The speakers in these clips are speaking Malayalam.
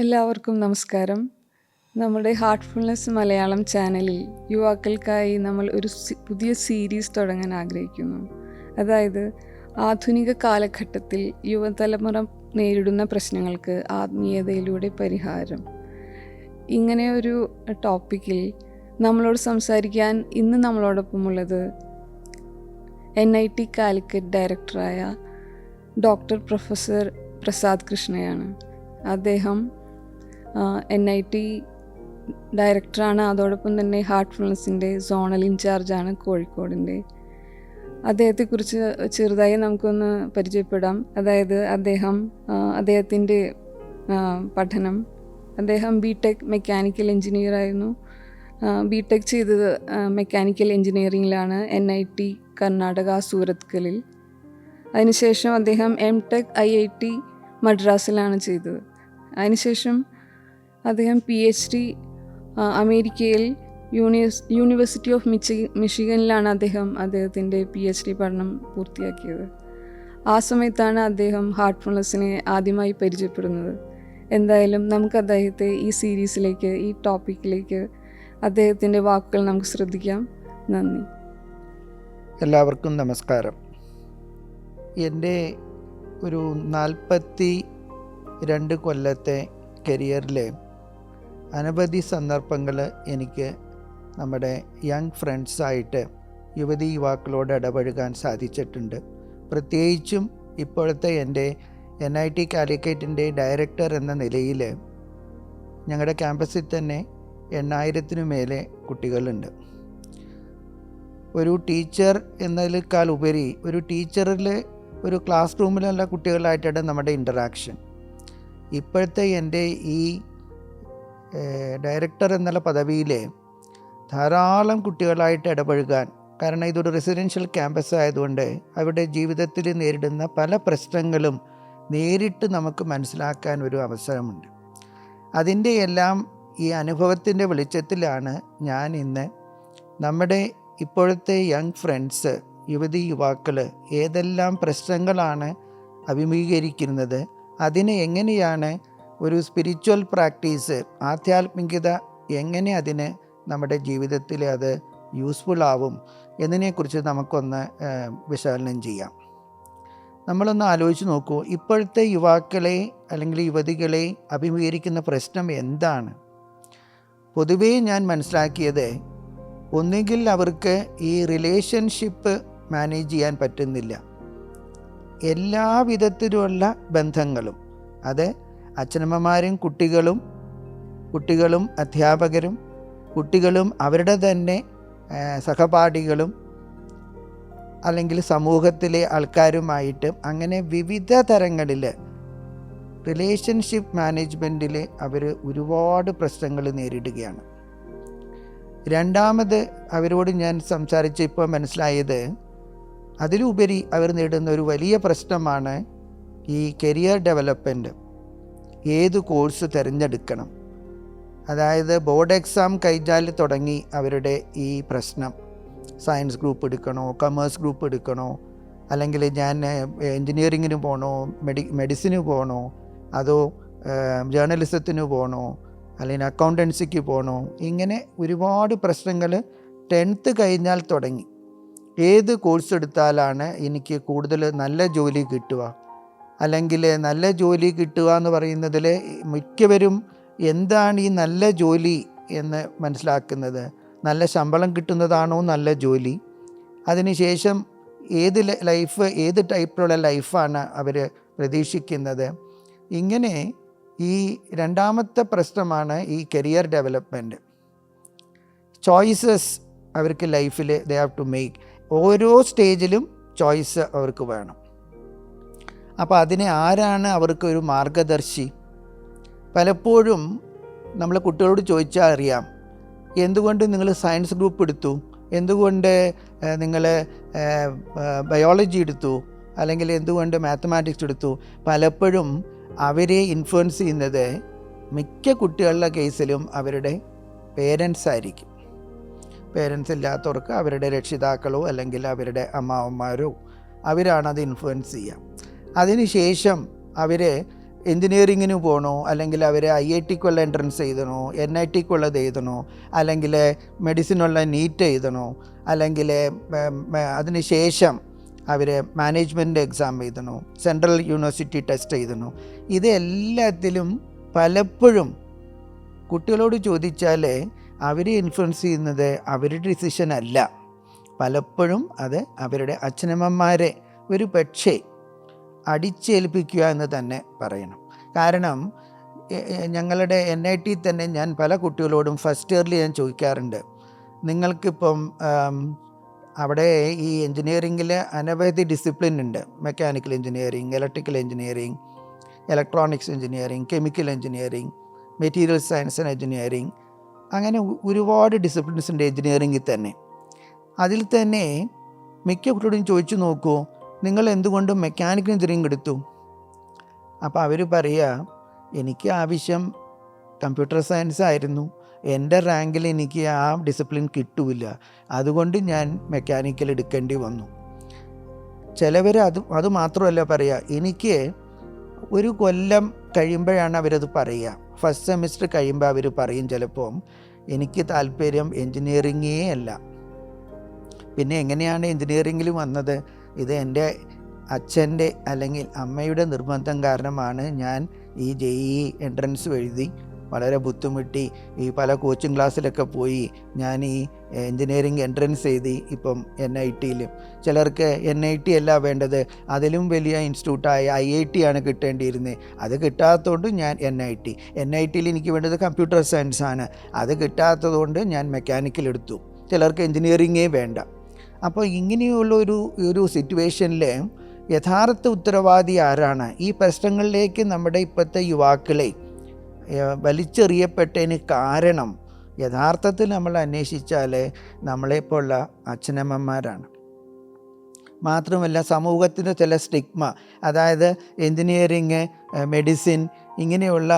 എല്ലാവർക്കും നമസ്കാരം. നമ്മുടെ ഹാർട്ട്ഫുൾനെസ് മലയാളം ചാനലിൽ യുവാക്കൾക്കായി നമ്മൾ ഒരു പുതിയ സീരീസ് തുടങ്ങാൻ ആഗ്രഹിക്കുന്നു. അതായത് ആധുനിക കാലഘട്ടത്തിൽ യുവതലമുറ നേരിടുന്ന പ്രശ്നങ്ങൾക്ക് ആത്മീയതയിലൂടെ പരിഹാരം. ഇങ്ങനെ ഒരു ടോപ്പിക്കിൽ നമ്മളോട് സംസാരിക്കാൻ ഇന്ന് നമ്മളോടൊപ്പമുള്ളത് NIT കാലിക്കറ്റ് ഡയറക്ടറായ ഡോക്ടർ പ്രൊഫസർ പ്രസാദ് കൃഷ്ണയാണ്. അദ്ദേഹം NIT ഡയറക്ടറാണ്. അതോടൊപ്പം തന്നെ ഹാർട്ട്ഫുൾനെസ്സിൻ്റെ സോണൽ ഇൻചാർജാണ് കോഴിക്കോടിൻ്റെ. അദ്ദേഹത്തെക്കുറിച്ച് ചെറുതായി നമുക്കൊന്ന് പരിചയപ്പെടാം. അതായത് അദ്ദേഹത്തിൻ്റെ പഠനം, അദ്ദേഹം BTech മെക്കാനിക്കൽ എഞ്ചിനീയർ ആയിരുന്നു. BTech ചെയ്തത് മെക്കാനിക്കൽ എഞ്ചിനീയറിങ്ങിലാണ് NIT കർണാടക സൂറത്കലിൽ. അതിനുശേഷം അദ്ദേഹം MTech IIT മദ്രാസിലാണ് ചെയ്തത്. അതിനുശേഷം അദ്ദേഹം PhD അമേരിക്കയിൽ യൂണിവേഴ്സിറ്റി ഓഫ് മിഷിഗനിലാണ് അദ്ദേഹത്തിൻ്റെ PhD പഠനം പൂർത്തിയാക്കിയത്. ആ സമയത്താണ് അദ്ദേഹം ഹാർട്ട്ഫുൾനെസ്സിനെ ആദ്യമായി പരിചയപ്പെടുന്നത്. എന്തായാലും നമുക്ക് അദ്ദേഹത്തെ ഈ സീരീസിലേക്ക്, ഈ ടോപ്പിക്കിലേക്ക് അദ്ദേഹത്തിൻ്റെ വാക്കുകൾ നമുക്ക് ശ്രദ്ധിക്കാം. നന്ദി. എല്ലാവർക്കും നമസ്കാരം. എൻ്റെ ഒരു 42 കൊല്ലത്തെ കരിയറിലെ അനവധി സന്ദർഭങ്ങൾ എനിക്ക് നമ്മുടെ യങ് ഫ്രണ്ട്സായിട്ട് യുവതി യുവാക്കളോട് ഇടപഴകാൻ സാധിച്ചിട്ടുണ്ട്. പ്രത്യേകിച്ചും ഇപ്പോഴത്തെ എൻ്റെ NIT കാലിക്കറ്റിൻ്റെ ഡയറക്ടർ എന്ന നിലയിൽ ഞങ്ങളുടെ ക്യാമ്പസിൽ തന്നെ 8000-ന് മേലെ കുട്ടികളുണ്ട്. ഒരു ടീച്ചർ എന്നതിനേക്കാൾ ഉപരി ഒരു ടീച്ചറിൽ ഒരു ക്ലാസ് റൂമിലുള്ള കുട്ടികളായിട്ടാണ് നമ്മുടെ ഇൻ്ററാക്ഷൻ. ഇപ്പോഴത്തെ എൻ്റെ ഈ ഡയറക്ടർ എന്നുള്ള പദവിയിൽ ധാരാളം കുട്ടികളായിട്ട് ഇടപഴകാൻ, കാരണം ഇതൊരു റെസിഡൻഷ്യൽ ക്യാമ്പസ് ആയതുകൊണ്ട് അവരുടെ ജീവിതത്തിൽ നേരിടുന്ന പല പ്രശ്നങ്ങളും നേരിട്ട് നമുക്ക് മനസ്സിലാക്കാൻ ഒരു അവസരമുണ്ട്. അതിൻ്റെ എല്ലാം ഈ അനുഭവത്തിൻ്റെ വെളിച്ചത്തിലാണ് ഞാൻ ഇന്ന് നമ്മുടെ ഇപ്പോഴത്തെ യങ് ഫ്രണ്ട്സ്, യുവതി യുവാക്കൾ ഏതെല്ലാം പ്രശ്നങ്ങളാണ് അഭിമുഖീകരിക്കുന്നത്, അതിനെ എങ്ങനെയാണ് ഒരു സ്പിരിച്വൽ പ്രാക്ടീസ്, ആധ്യാത്മികത എങ്ങനെ അതിന് നമ്മുടെ ജീവിതത്തിൽ അത് യൂസ്ഫുൾ ആവും എന്നതിനെക്കുറിച്ച് നമുക്കൊന്ന് വിശകലനം ചെയ്യാം. നമ്മളൊന്ന് ആലോചിച്ച് നോക്കൂ, ഇപ്പോഴത്തെ യുവാക്കളെ അല്ലെങ്കിൽ യുവതികളെ അഭിമുഖീകരിക്കുന്ന പ്രശ്നം എന്താണ്? പൊതുവേ ഞാൻ മനസ്സിലാക്കിയത്, ഒന്നുകിൽ അവർക്ക് ഈ റിലേഷൻഷിപ്പ് മാനേജ് ചെയ്യാൻ പറ്റുന്നില്ല. എല്ലാ വിധത്തിലുള്ള ബന്ധങ്ങളും, അത് അച്ഛനമ്മമാരും കുട്ടികളും അധ്യാപകരും കുട്ടികളും അവരുടെ തന്നെ സഹപാഠികളും അല്ലെങ്കിൽ സമൂഹത്തിലെ ആൾക്കാരുമായിട്ടും അങ്ങനെ വിവിധ തരങ്ങളിൽ റിലേഷൻഷിപ്പ് മാനേജ്മെൻറ്റിൽ അവർ ഒരുപാട് പ്രശ്നങ്ങൾ നേരിടുകയാണ്. രണ്ടാമത് അവരോട് ഞാൻ സംസാരിച്ച് ഇപ്പോൾ മനസ്സിലായത്, അതിലുപരി അവർ നേരിടുന്ന ഒരു വലിയ പ്രശ്നമാണ് ഈ കരിയർ ഡെവലപ്മെൻറ്റ്. ഏത് കോഴ്സ് തിരഞ്ഞെടുക്കണം? അതായത് ബോർഡ് എക്സാം കഴിഞ്ഞാൽ തുടങ്ങി അവരുടെ ഈ പ്രശ്നം. സയൻസ് ഗ്രൂപ്പ് എടുക്കണോ, കൊമേഴ്സ് ഗ്രൂപ്പ് എടുക്കണോ, അല്ലെങ്കിൽ ഞാൻ എൻജിനീയറിങ്ങിന് പോകണോ, മെഡിസിന് പോകണോ, അതോ ജേർണലിസത്തിന് പോകണോ, അല്ലെങ്കിൽ അക്കൗണ്ടൻസിക്ക് പോകണോ? ഇങ്ങനെ ഒരുപാട് പ്രശ്നങ്ങൾ 10th കഴിഞ്ഞാൽ തുടങ്ങി. ഏത് കോഴ്സ് എടുത്താലാണ് എനിക്ക് കൂടുതൽ നല്ല ജോലി കിട്ടുക? അല്ലെങ്കിൽ നല്ല ജോലി കിട്ടുക എന്ന് പറയുന്നതിൽ മിക്കവരും എന്താണ് ഈ നല്ല ജോലി എന്ന് മനസ്സിലാക്കുന്നത്? നല്ല ശമ്പളം കിട്ടുന്നതാണോ നല്ല ജോലി? അതിനുശേഷം ഏത് ടൈപ്പിലുള്ള ലൈഫാണ് അവർ പ്രതീക്ഷിക്കുന്നത്? ഇങ്ങനെ ഈ രണ്ടാമത്തെ പ്രശ്നമാണ് ഈ കരിയർ ഡെവലപ്മെൻറ്റ്. ചോയ്സസ് അവർക്ക് ലൈഫിൽ ദേ ഹാവ് ടു മേക്ക്. ഓരോ സ്റ്റേജിലും ചോയ്സ് അവർക്ക് വേണം. അപ്പോൾ അതിനെ ആരാണ് അവർക്കൊരു മാർഗദർശി? പലപ്പോഴും നമ്മൾ കുട്ടികളോട് ചോദിച്ചാൽ അറിയാം, എന്തുകൊണ്ട് നിങ്ങൾ സയൻസ് ഗ്രൂപ്പ് എടുത്തു, എന്തുകൊണ്ട് നിങ്ങൾ ബയോളജി എടുത്തു, അല്ലെങ്കിൽ എന്തുകൊണ്ട് മാത്തമാറ്റിക്സ് എടുത്തു? പലപ്പോഴും അവരെ ഇൻഫ്ലുവൻസ് ചെയ്യുന്നത് മിക്ക കുട്ടികളുടെ കേസിലും അവരുടെ പേരൻസ് ആയിരിക്കും. പേരൻസ് ഇല്ലാത്തവർക്ക് അവരുടെ രക്ഷിതാക്കളോ അല്ലെങ്കിൽ അവരുടെ അമ്മാവന്മാരോ അവരാണത് ഇൻഫ്ലുവൻസ് ചെയ്യുക. അതിനുശേഷം അവർ എൻജിനീയറിങ്ങിന് പോകണോ, അല്ലെങ്കിൽ അവർ IITക്കുള്ള എൻട്രൻസ് എഴുതണോ, NITക്കുള്ളത് എഴുതണോ, അല്ലെങ്കിൽ മെഡിസിനുള്ള നീറ്റ് എഴുതണോ, അല്ലെങ്കിൽ അതിന് ശേഷം അവർ മാനേജ്മെൻറ്റ് എക്സാം എഴുതണോ, സെൻട്രൽ യൂണിവേഴ്സിറ്റി ടെസ്റ്റ് എഴുതണോ, ഇതെല്ലാത്തിലും പലപ്പോഴും കുട്ടികളോട് ചോദിച്ചാൽ അവർ ഇൻഫ്ലുവൻസ് ചെയ്യുന്നത് അവരുടെ ഡിസിഷൻ അല്ല. പലപ്പോഴും അത് അവരുടെ അച്ഛനമ്മമാരെ ഒരു പക്ഷേ അടിച്ചേൽപ്പിക്കുക എന്ന് തന്നെ പറയണം. കാരണം ഞങ്ങളുടെ NIT തന്നെ ഞാൻ പല കുട്ടികളോടും ഫസ്റ്റ് ഇയറിൽ ഞാൻ ചോദിക്കാറുണ്ട്, നിങ്ങൾക്കിപ്പം അവിടെ ഈ എൻജിനീയറിങ്ങിൽ അനവധി ഡിസിപ്ലിൻ ഉണ്ട്. Mechanical engineering, electrical engineering, electronics engineering, chemical engineering, material science and engineering, അങ്ങനെ ഒരുപാട് ഡിസിപ്ലിൻസ് ഉണ്ട് എൻജിനീയറിങ്ങിൽ തന്നെ. അതിൽ തന്നെ മിക്ക കുട്ടിയോടും ചോദിച്ചു നോക്കൂ, നിങ്ങൾ എന്തുകൊണ്ട് മെക്കാനിക്കൽ എൻജിനീയറിങ് എടുത്തു? അപ്പോൾ അവർ പറയുക, എനിക്ക് ആവശ്യം കമ്പ്യൂട്ടർ സയൻസ് ആയിരുന്നു, എൻ്റെ റാങ്കിൽ എനിക്ക് ആ ഡിസിപ്ലിൻ കിട്ടൂല, അതുകൊണ്ട് ഞാൻ മെക്കാനിക്കൽ എടുക്കേണ്ടി വന്നു. ചിലവർ അത് മാത്രമല്ല പറയുക, എനിക്ക് ഒരു കൊല്ലം കഴിയുമ്പോഴാണ് അവരത് പറയുക. ഫസ്റ്റ് സെമിസ്റ്റർ കഴിയുമ്പോൾ അവർ പറയും ചിലപ്പം, എനിക്ക് താല്പര്യം എൻജിനീയറിങ്ങേ അല്ല. പിന്നെ എങ്ങനെയാണ് എൻജിനീയറിങ്ങിൽ വന്നത്? ഇത് എൻ്റെ അച്ഛൻ്റെ അല്ലെങ്കിൽ അമ്മയുടെ നിർബന്ധം കാരണമാണ് ഞാൻ ഈ JEE എൻട്രൻസ് എഴുതി വളരെ ബുദ്ധിമുട്ടി ഈ പല കോച്ചിങ് ക്ലാസ്സിലൊക്കെ പോയി ഞാൻ ഈ എൻജിനീയറിങ് എൻട്രൻസ് എഴുതി ഇപ്പം NITയിൽ. ചിലർക്ക് NIT അല്ല വേണ്ടത്, അതിലും വലിയ ഇൻസ്റ്റിറ്റ്യൂട്ടായ IIT ആണ് കിട്ടേണ്ടിയിരുന്നത്. അത് കിട്ടാത്തതുകൊണ്ട് ഞാൻ NITയിൽ എനിക്ക് വേണ്ടത് കമ്പ്യൂട്ടർ സയൻസ് ആണ്, അത് കിട്ടാത്തതുകൊണ്ട് ഞാൻ മെക്കാനിക്കൽ എടുത്തു. ചിലർക്ക് എൻജിനീയറിങ്ങേ വേണ്ട. അപ്പോൾ ഇങ്ങനെയുള്ള ഒരു സിറ്റുവേഷനിൽ യഥാർത്ഥ ഉത്തരവാദി ആരാണ്? ഈ പ്രശ്നങ്ങളിലേക്ക് നമ്മുടെ ഇപ്പോഴത്തെ യുവാക്കളെ വലിച്ചെറിയപ്പെട്ടതിന് കാരണം യഥാർത്ഥത്തിൽ നമ്മൾ അന്വേഷിച്ചാൽ നമ്മളെപ്പോലുള്ള അച്ഛനമ്മമാരാണ്. മാത്രമല്ല സമൂഹത്തിൻ്റെ ചില സ്റ്റിഗ്മ, അതായത് എൻജിനീയറിങ്, മെഡിസിൻ ഇങ്ങനെയുള്ള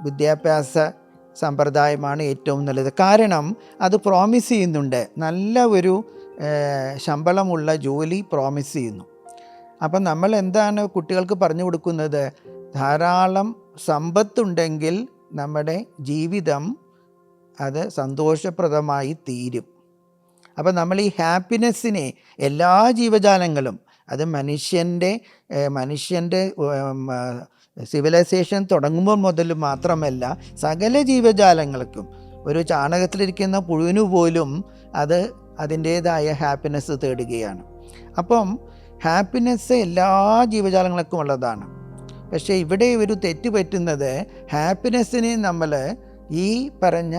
വിദ്യാഭ്യാസ സമ്പ്രദായമാണ് ഏറ്റവും നല്ലത്. കാരണം അത് പ്രോമിസ് ചെയ്യുന്നുണ്ട്, നല്ല ഒരു ശമ്പളമുള്ള ജോലി പ്രോമിസ് ചെയ്യുന്നു. അപ്പം നമ്മൾ എന്താണ് കുട്ടികൾക്ക് പറഞ്ഞു കൊടുക്കുന്നത്? ധാരാളം സമ്പത്തുണ്ടെങ്കിൽ നമ്മുടെ ജീവിതം അത് സന്തോഷപ്രദമായി തീരും. അപ്പം നമ്മൾ ഈ ഹാപ്പിനെസ്സിനെ എല്ലാ ജീവജാലങ്ങളും, അത് മനുഷ്യൻ്റെ സിവിലൈസേഷൻ തുടങ്ങുമ്പോൾ മുതൽ മാത്രമല്ല സകല ജീവജാലങ്ങൾക്കും, ഒരു ചാണകത്തിലിരിക്കുന്ന പുഴുവിനു പോലും അത് അതിൻ്റേതായ ഹാപ്പിനെസ് തേടുകയാണ്. അപ്പം ഹാപ്പിനെസ് എല്ലാ ജീവജാലങ്ങൾക്കും ഉള്ളതാണ്. പക്ഷേ ഇവിടെ ഒരു തെറ്റ് പറ്റുന്നത്, ഹാപ്പിനെസ്സിനെ നമ്മൾ ഈ പറഞ്ഞ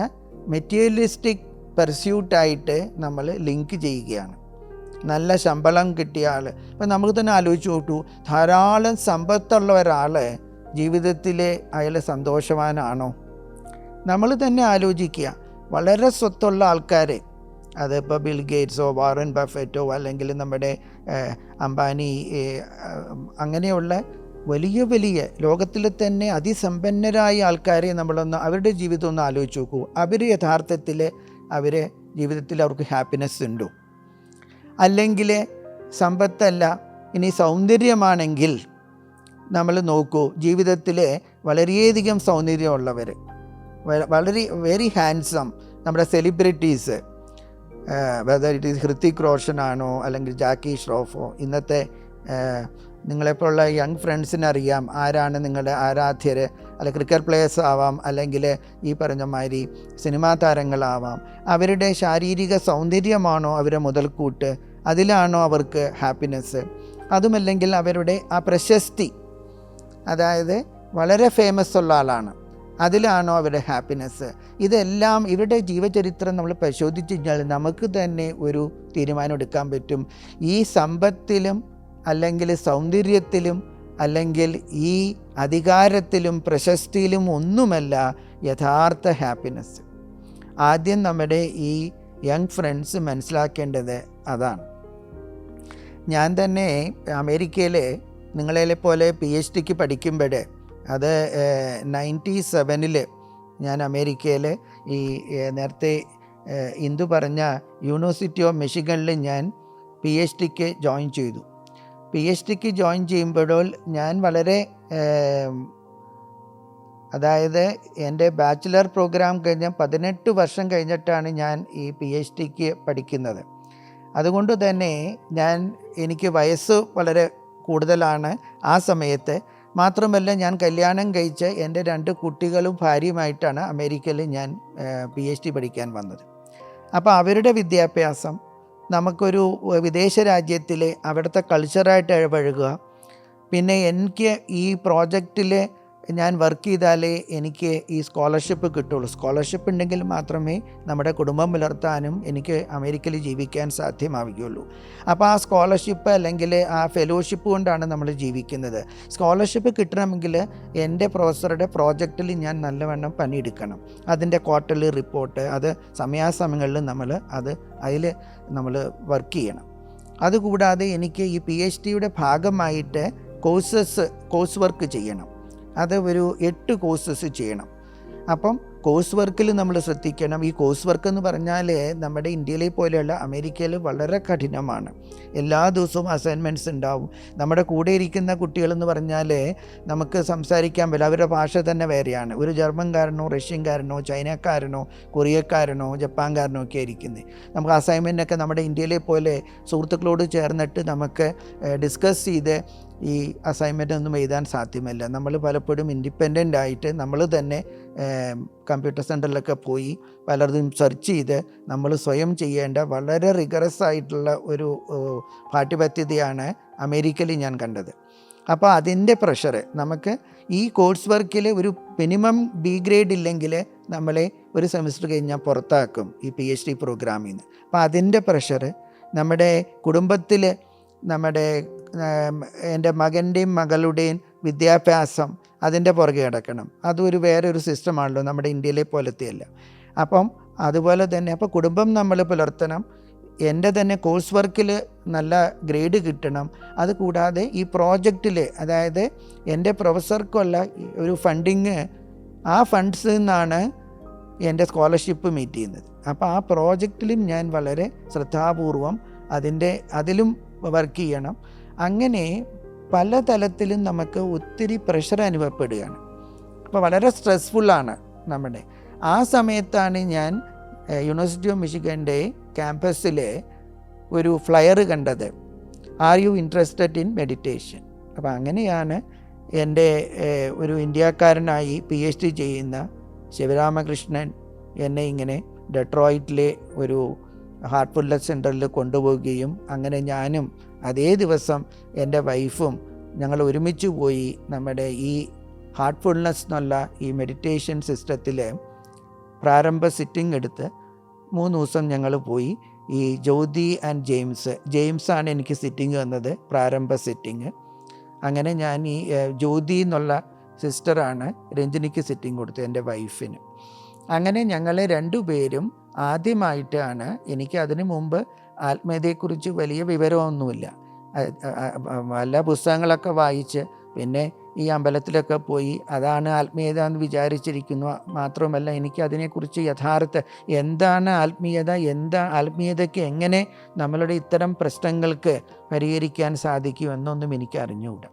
മെറ്റീരിയലിസ്റ്റിക് പെർസ്യൂട്ടായിട്ട് നമ്മൾ ലിങ്ക് ചെയ്യുകയാണ്. നല്ല ശമ്പളം കിട്ടിയ ആൾ, ഇപ്പം നമുക്ക് തന്നെ ആലോചിച്ച് നോക്കൂ, ധാരാളം സമ്പത്തുള്ള ഒരാൾ ജീവിതത്തിൽ അയാൾ സന്തോഷവാനാണോ? നമ്മൾ തന്നെ ആലോചിക്കുക. വളരെ സ്വത്തുള്ള ആൾക്കാർ, അതിപ്പോൾ ബിൽ ഗേറ്റ്സോ വാറൻ ബഫറ്റോ അല്ലെങ്കിൽ നമ്മുടെ അംബാനി, അങ്ങനെയുള്ള വലിയ വലിയ ലോകത്തിലെ തന്നെ അതിസമ്പന്നരായ ആൾക്കാരെ നമ്മളൊന്ന് അവരുടെ ജീവിതം ഒന്ന് ആലോചിച്ച് നോക്കൂ. അവർ യഥാർത്ഥത്തിൽ അവരെ ജീവിതത്തിൽ അവർക്ക് ഹാപ്പിനെസ് ഉണ്ടോ? അല്ലെങ്കിൽ സമ്പത്തല്ല, ഇനി സൗന്ദര്യമാണെങ്കിൽ നമ്മൾ നോക്കൂ, ജീവിതത്തിൽ വളരെയധികം സൗന്ദര്യമുള്ളവർ, വളരെ വെരി ഹാൻസം, നമ്മുടെ celebrities, whether it is Hrithik റോഷനാണോ അല്ലെങ്കിൽ ജാക്കി ഷ്രോഫോ, ഇന്നത്തെ നിങ്ങളെപ്പോലുള്ള യങ് ഫ്രണ്ട്സിനറിയാം ആരാണ് നിങ്ങളുടെ ആരാധ്യർ. അല്ല, ക്രിക്കറ്റ് പ്ലേയേഴ്സ് ആവാം, അല്ലെങ്കിൽ ഈ പറഞ്ഞ മാതിരി സിനിമാ താരങ്ങളാവാം. അവരുടെ ശാരീരിക സൗന്ദര്യമാണോ അവരെ മുതൽക്കൂട്ട്? അതിലാണോ അവർക്ക് ഹാപ്പിനെസ്? അതുമല്ലെങ്കിൽ അവരുടെ ആ പ്രശസ്തി, അതായത് വളരെ ഫേമസ് ഉള്ള ആളാണ്, അതിലാണോ അവരുടെ ഹാപ്പിനെസ്? ഇതെല്ലാം ഇവരുടെ ജീവചരിത്രം നമ്മൾ പരിശോധിച്ച് കഴിഞ്ഞാൽ നമുക്ക് തന്നെ ഒരു തീരുമാനം എടുക്കാൻ പറ്റും. ഈ സമ്പത്തിലും അല്ലെങ്കിൽ സൗന്ദര്യത്തിലും അല്ലെങ്കിൽ ഈ അധികാരത്തിലും പ്രശസ്തിയിലും ഒന്നുമല്ല യഥാർത്ഥ ഹാപ്പിനെസ്. ആദ്യം നമ്മുടെ ഈ യങ് ഫ്രണ്ട്സ് മനസ്സിലാക്കേണ്ടത് അതാണ്. ഞാൻ തന്നെ അമേരിക്കയിൽ നിങ്ങളെ പോലെ PhDക്ക് പഠിക്കുമ്പോൾ, അത് 97 ഞാൻ അമേരിക്കയിൽ ഈ നേരത്തെ ഇന്ദു പറഞ്ഞ യൂണിവേഴ്സിറ്റി ഓഫ് മിഷിഗണിൽ ഞാൻ PhDക്ക് ജോയിൻ ചെയ്തു. PhDക്ക് ജോയിൻ ചെയ്യുമ്പോഴോ ഞാൻ വളരെ അതായത് എൻ്റെ ബാച്ചിലർ പ്രോഗ്രാം കഴിഞ്ഞ 18 വർഷം കഴിഞ്ഞിട്ടാണ് ഞാൻ ഈ PhDക്ക് പഠിക്കുന്നത്. അതുകൊണ്ട് തന്നെ എനിക്ക് വയസ്സ് വളരെ കൂടുതലാണ് ആ സമയത്ത്. മാത്രമല്ല ഞാൻ കല്യാണം കഴിച്ച് എൻ്റെ 2 കുട്ടികളും ഭാര്യയുമായിട്ടാണ് അമേരിക്കയിൽ ഞാൻ PhD പഠിക്കാൻ വന്നത്. അപ്പോൾ അവരുടെ വിദ്യാഭ്യാസം, നമുക്കൊരു വിദേശ രാജ്യത്തിൽ അവിടുത്തെ കൾച്ചറായിട്ട് ഇടപഴകുക, പിന്നെ എനിക്ക് ഈ പ്രോജക്റ്റിൽ ഞാൻ വർക്ക് ചെയ്താലേ എനിക്ക് ഈ സ്കോളർഷിപ്പ് കിട്ടുള്ളൂ. സ്കോളർഷിപ്പ് ഉണ്ടെങ്കിൽ മാത്രമേ നമ്മുടെ കുടുംബം പുലർത്താനും എനിക്ക് അമേരിക്കയിൽ ജീവിക്കാൻ സാധ്യമാവുകയുള്ളൂ. അപ്പോൾ ആ സ്കോളർഷിപ്പ് അല്ലെങ്കിൽ ആ ഫെലോഷിപ്പ് കൊണ്ടാണ് നമ്മൾ ജീവിക്കുന്നത്. സ്കോളർഷിപ്പ് കിട്ടണമെങ്കിൽ എൻ്റെ പ്രൊഫസറുടെ പ്രോജക്റ്റിൽ ഞാൻ നല്ലവണ്ണം പണിയെടുക്കണം. അതിൻ്റെ ക്വാർട്ടർലി റിപ്പോർട്ട്, അത് സമയാസമയങ്ങളിൽ അതിൽ നമ്മൾ വർക്ക് ചെയ്യണം. അതുകൂടാതെ എനിക്ക് ഈ PhDയുടെ ഭാഗമായിട്ട് കോഴ്സ് വർക്ക് ചെയ്യണം. അത് ഒരു 8 കോഴ്സസ് ചെയ്യണം. അപ്പം കോഴ്സ് വർക്കിൽ നമ്മൾ ശ്രദ്ധിക്കണം. ഈ കോഴ്സ് വർക്ക് എന്ന് പറഞ്ഞാൽ നമ്മുടെ ഇന്ത്യയിലെ പോലെയുള്ള അമേരിക്കയിൽ വളരെ കഠിനമാണ്. എല്ലാ ദിവസവും അസൈൻമെൻറ്റ്സ് ഉണ്ടാവും. നമ്മുടെ കൂടെ ഇരിക്കുന്ന കുട്ടികളെന്ന് പറഞ്ഞാൽ നമുക്ക് സംസാരിക്കാൻ പറ്റില്ല. അവരുടെ ഭാഷ തന്നെ വേറെയാണ്. ഒരു ജർമ്മൻകാരനോ റഷ്യൻകാരനോ ചൈനക്കാരനോ കൊറിയക്കാരനോ ജപ്പാൻകാരനോ ഒക്കെ ആയിരിക്കുന്നത്. നമുക്ക് അസൈൻമെൻറ്റൊക്കെ നമ്മുടെ ഇന്ത്യയിലെ പോലെ സുഹൃത്തുക്കളോട് ചേർന്നിട്ട് നമുക്ക് ഡിസ്കസ് ചെയ്ത് ഈ അസൈൻമെൻ്റ് ഒന്നും എഴുതാൻ സാധ്യമല്ല. നമ്മൾ പലപ്പോഴും ഇൻഡിപെൻഡൻ്റ് ആയിട്ട് നമ്മൾ തന്നെ കമ്പ്യൂട്ടർ സെൻറ്ററിലൊക്കെ പോയി പലതും സെർച്ച് ചെയ്ത് നമ്മൾ സ്വയം ചെയ്യേണ്ട വളരെ റിഗറസ് ആയിട്ടുള്ള ഒരു പാഠ്യപദ്ധതിയാണ് അമേരിക്കയിൽ ഞാൻ കണ്ടത്. അപ്പോൾ അതിൻ്റെ പ്രഷർ നമുക്ക് ഈ കോഴ്സ് വർക്കിൽ ഒരു മിനിമം B ഗ്രേഡ് ഇല്ലെങ്കിൽ നമ്മളെ ഒരു സെമിസ്റ്റർ കഴിഞ്ഞാൽ പുറത്താക്കും ഈ PhD പ്രോഗ്രാമിൽ നിന്ന്. അപ്പോൾ അതിൻ്റെ പ്രഷർ, നമ്മുടെ കുടുംബത്തിൽ എൻ്റെ മകൻ്റെയും മകളുടെയും വിദ്യാഭ്യാസം, അതിൻ്റെ പുറകെ കിടക്കണം. അതൊരു വേറൊരു സിസ്റ്റമാണല്ലോ, നമ്മുടെ ഇന്ത്യയിലെ പോലത്തെയല്ല. അപ്പം അതുപോലെ തന്നെ അപ്പോൾ കുടുംബം നമ്മൾ പുലർത്തണം. എൻ്റെ തന്നെ കോഴ്സ് വർക്കിൽ നല്ല ഗ്രേഡ് കിട്ടണം. അതുകൂടാതെ ഈ പ്രോജക്റ്റിൽ, അതായത് എൻ്റെ പ്രൊഫസർക്കുള്ള ഒരു ഫണ്ടിങ്, ആ ഫണ്ട്സിൽ നിന്നാണ് എൻ്റെ സ്കോളർഷിപ്പ് മീറ്റ് ചെയ്യുന്നത്. അപ്പോൾ ആ പ്രോജക്റ്റിലും ഞാൻ വളരെ ശ്രദ്ധാപൂർവം അതിലും വർക്ക് ചെയ്യണം. അങ്ങനെ പല തലത്തിലും നമുക്ക് ഒത്തിരി പ്രഷർ അനുഭവപ്പെടുകയാണ്. അപ്പോൾ വളരെ സ്ട്രെസ്ഫുള്ളാണ് നമ്മുടെ. ആ സമയത്താണ് ഞാൻ യൂണിവേഴ്സിറ്റി ഓഫ് മിഷിഗൻ്റെ ക്യാമ്പസിൽ ഒരു ഫ്ലയർ കണ്ടത്, are you interested in meditation. അപ്പോൾ അങ്ങനെയാണ് എൻ്റെ ഒരു ഇന്ത്യക്കാരനായി PhD ചെയ്യുന്ന ശിവരാമകൃഷ്ണൻ എന്നെ ഇങ്ങനെ ഡെട്രോയിറ്റിലെ ഒരു ഹാർട്ട്ഫുൾനെസ് സെൻറ്ററിൽ കൊണ്ടുപോവുകയും അങ്ങനെ ഞാനും അതേ ദിവസം എൻ്റെ വൈഫും ഞങ്ങൾ ഒരുമിച്ച് പോയി നമ്മുടെ ഈ ഹാർട്ട്ഫുൾനെസ് എന്നുള്ള ഈ മെഡിറ്റേഷൻ സിസ്റ്റത്തിൽ പ്രാരംഭ സിറ്റിംഗ് എടുത്ത് 3 ദിവസം ഞങ്ങൾ പോയി. ഈ ജ്യോതി ആൻഡ് ജെയിംസാണ് എനിക്ക് സിറ്റിംഗ് തന്നത്, പ്രാരംഭ സിറ്റിംഗ്. അങ്ങനെ ഞാൻ ഈ ജ്യോതി എന്നുള്ള സിസ്റ്ററാണ് രഞ്ജിനിക്ക് സിറ്റിംഗ് കൊടുത്തത്, എൻ്റെ വൈഫിന്. അങ്ങനെ ഞങ്ങൾ 2 പേരും ആദ്യമായിട്ടാണ്, എനിക്ക് അതിനു മുമ്പ് ആത്മീയതയെക്കുറിച്ച് വലിയ വിവരമൊന്നുമില്ല, വല്ല പുസ്തകങ്ങളൊക്കെ വായിച്ച് പിന്നെ ഈ അമ്പലത്തിലൊക്കെ പോയി അതാണ് ആത്മീയത എന്ന് വിചാരിച്ചിരിക്കുന്നു. മാത്രമല്ല എനിക്ക് അതിനെക്കുറിച്ച് എന്താണ് ആത്മീയതയ്ക്ക് എങ്ങനെ നമ്മളുടെ ഇത്തരം പ്രശ്നങ്ങൾക്ക് പരിഹരിക്കാൻ സാധിക്കുമെന്നൊന്നും എനിക്ക് അറിഞ്ഞുകൂടാ.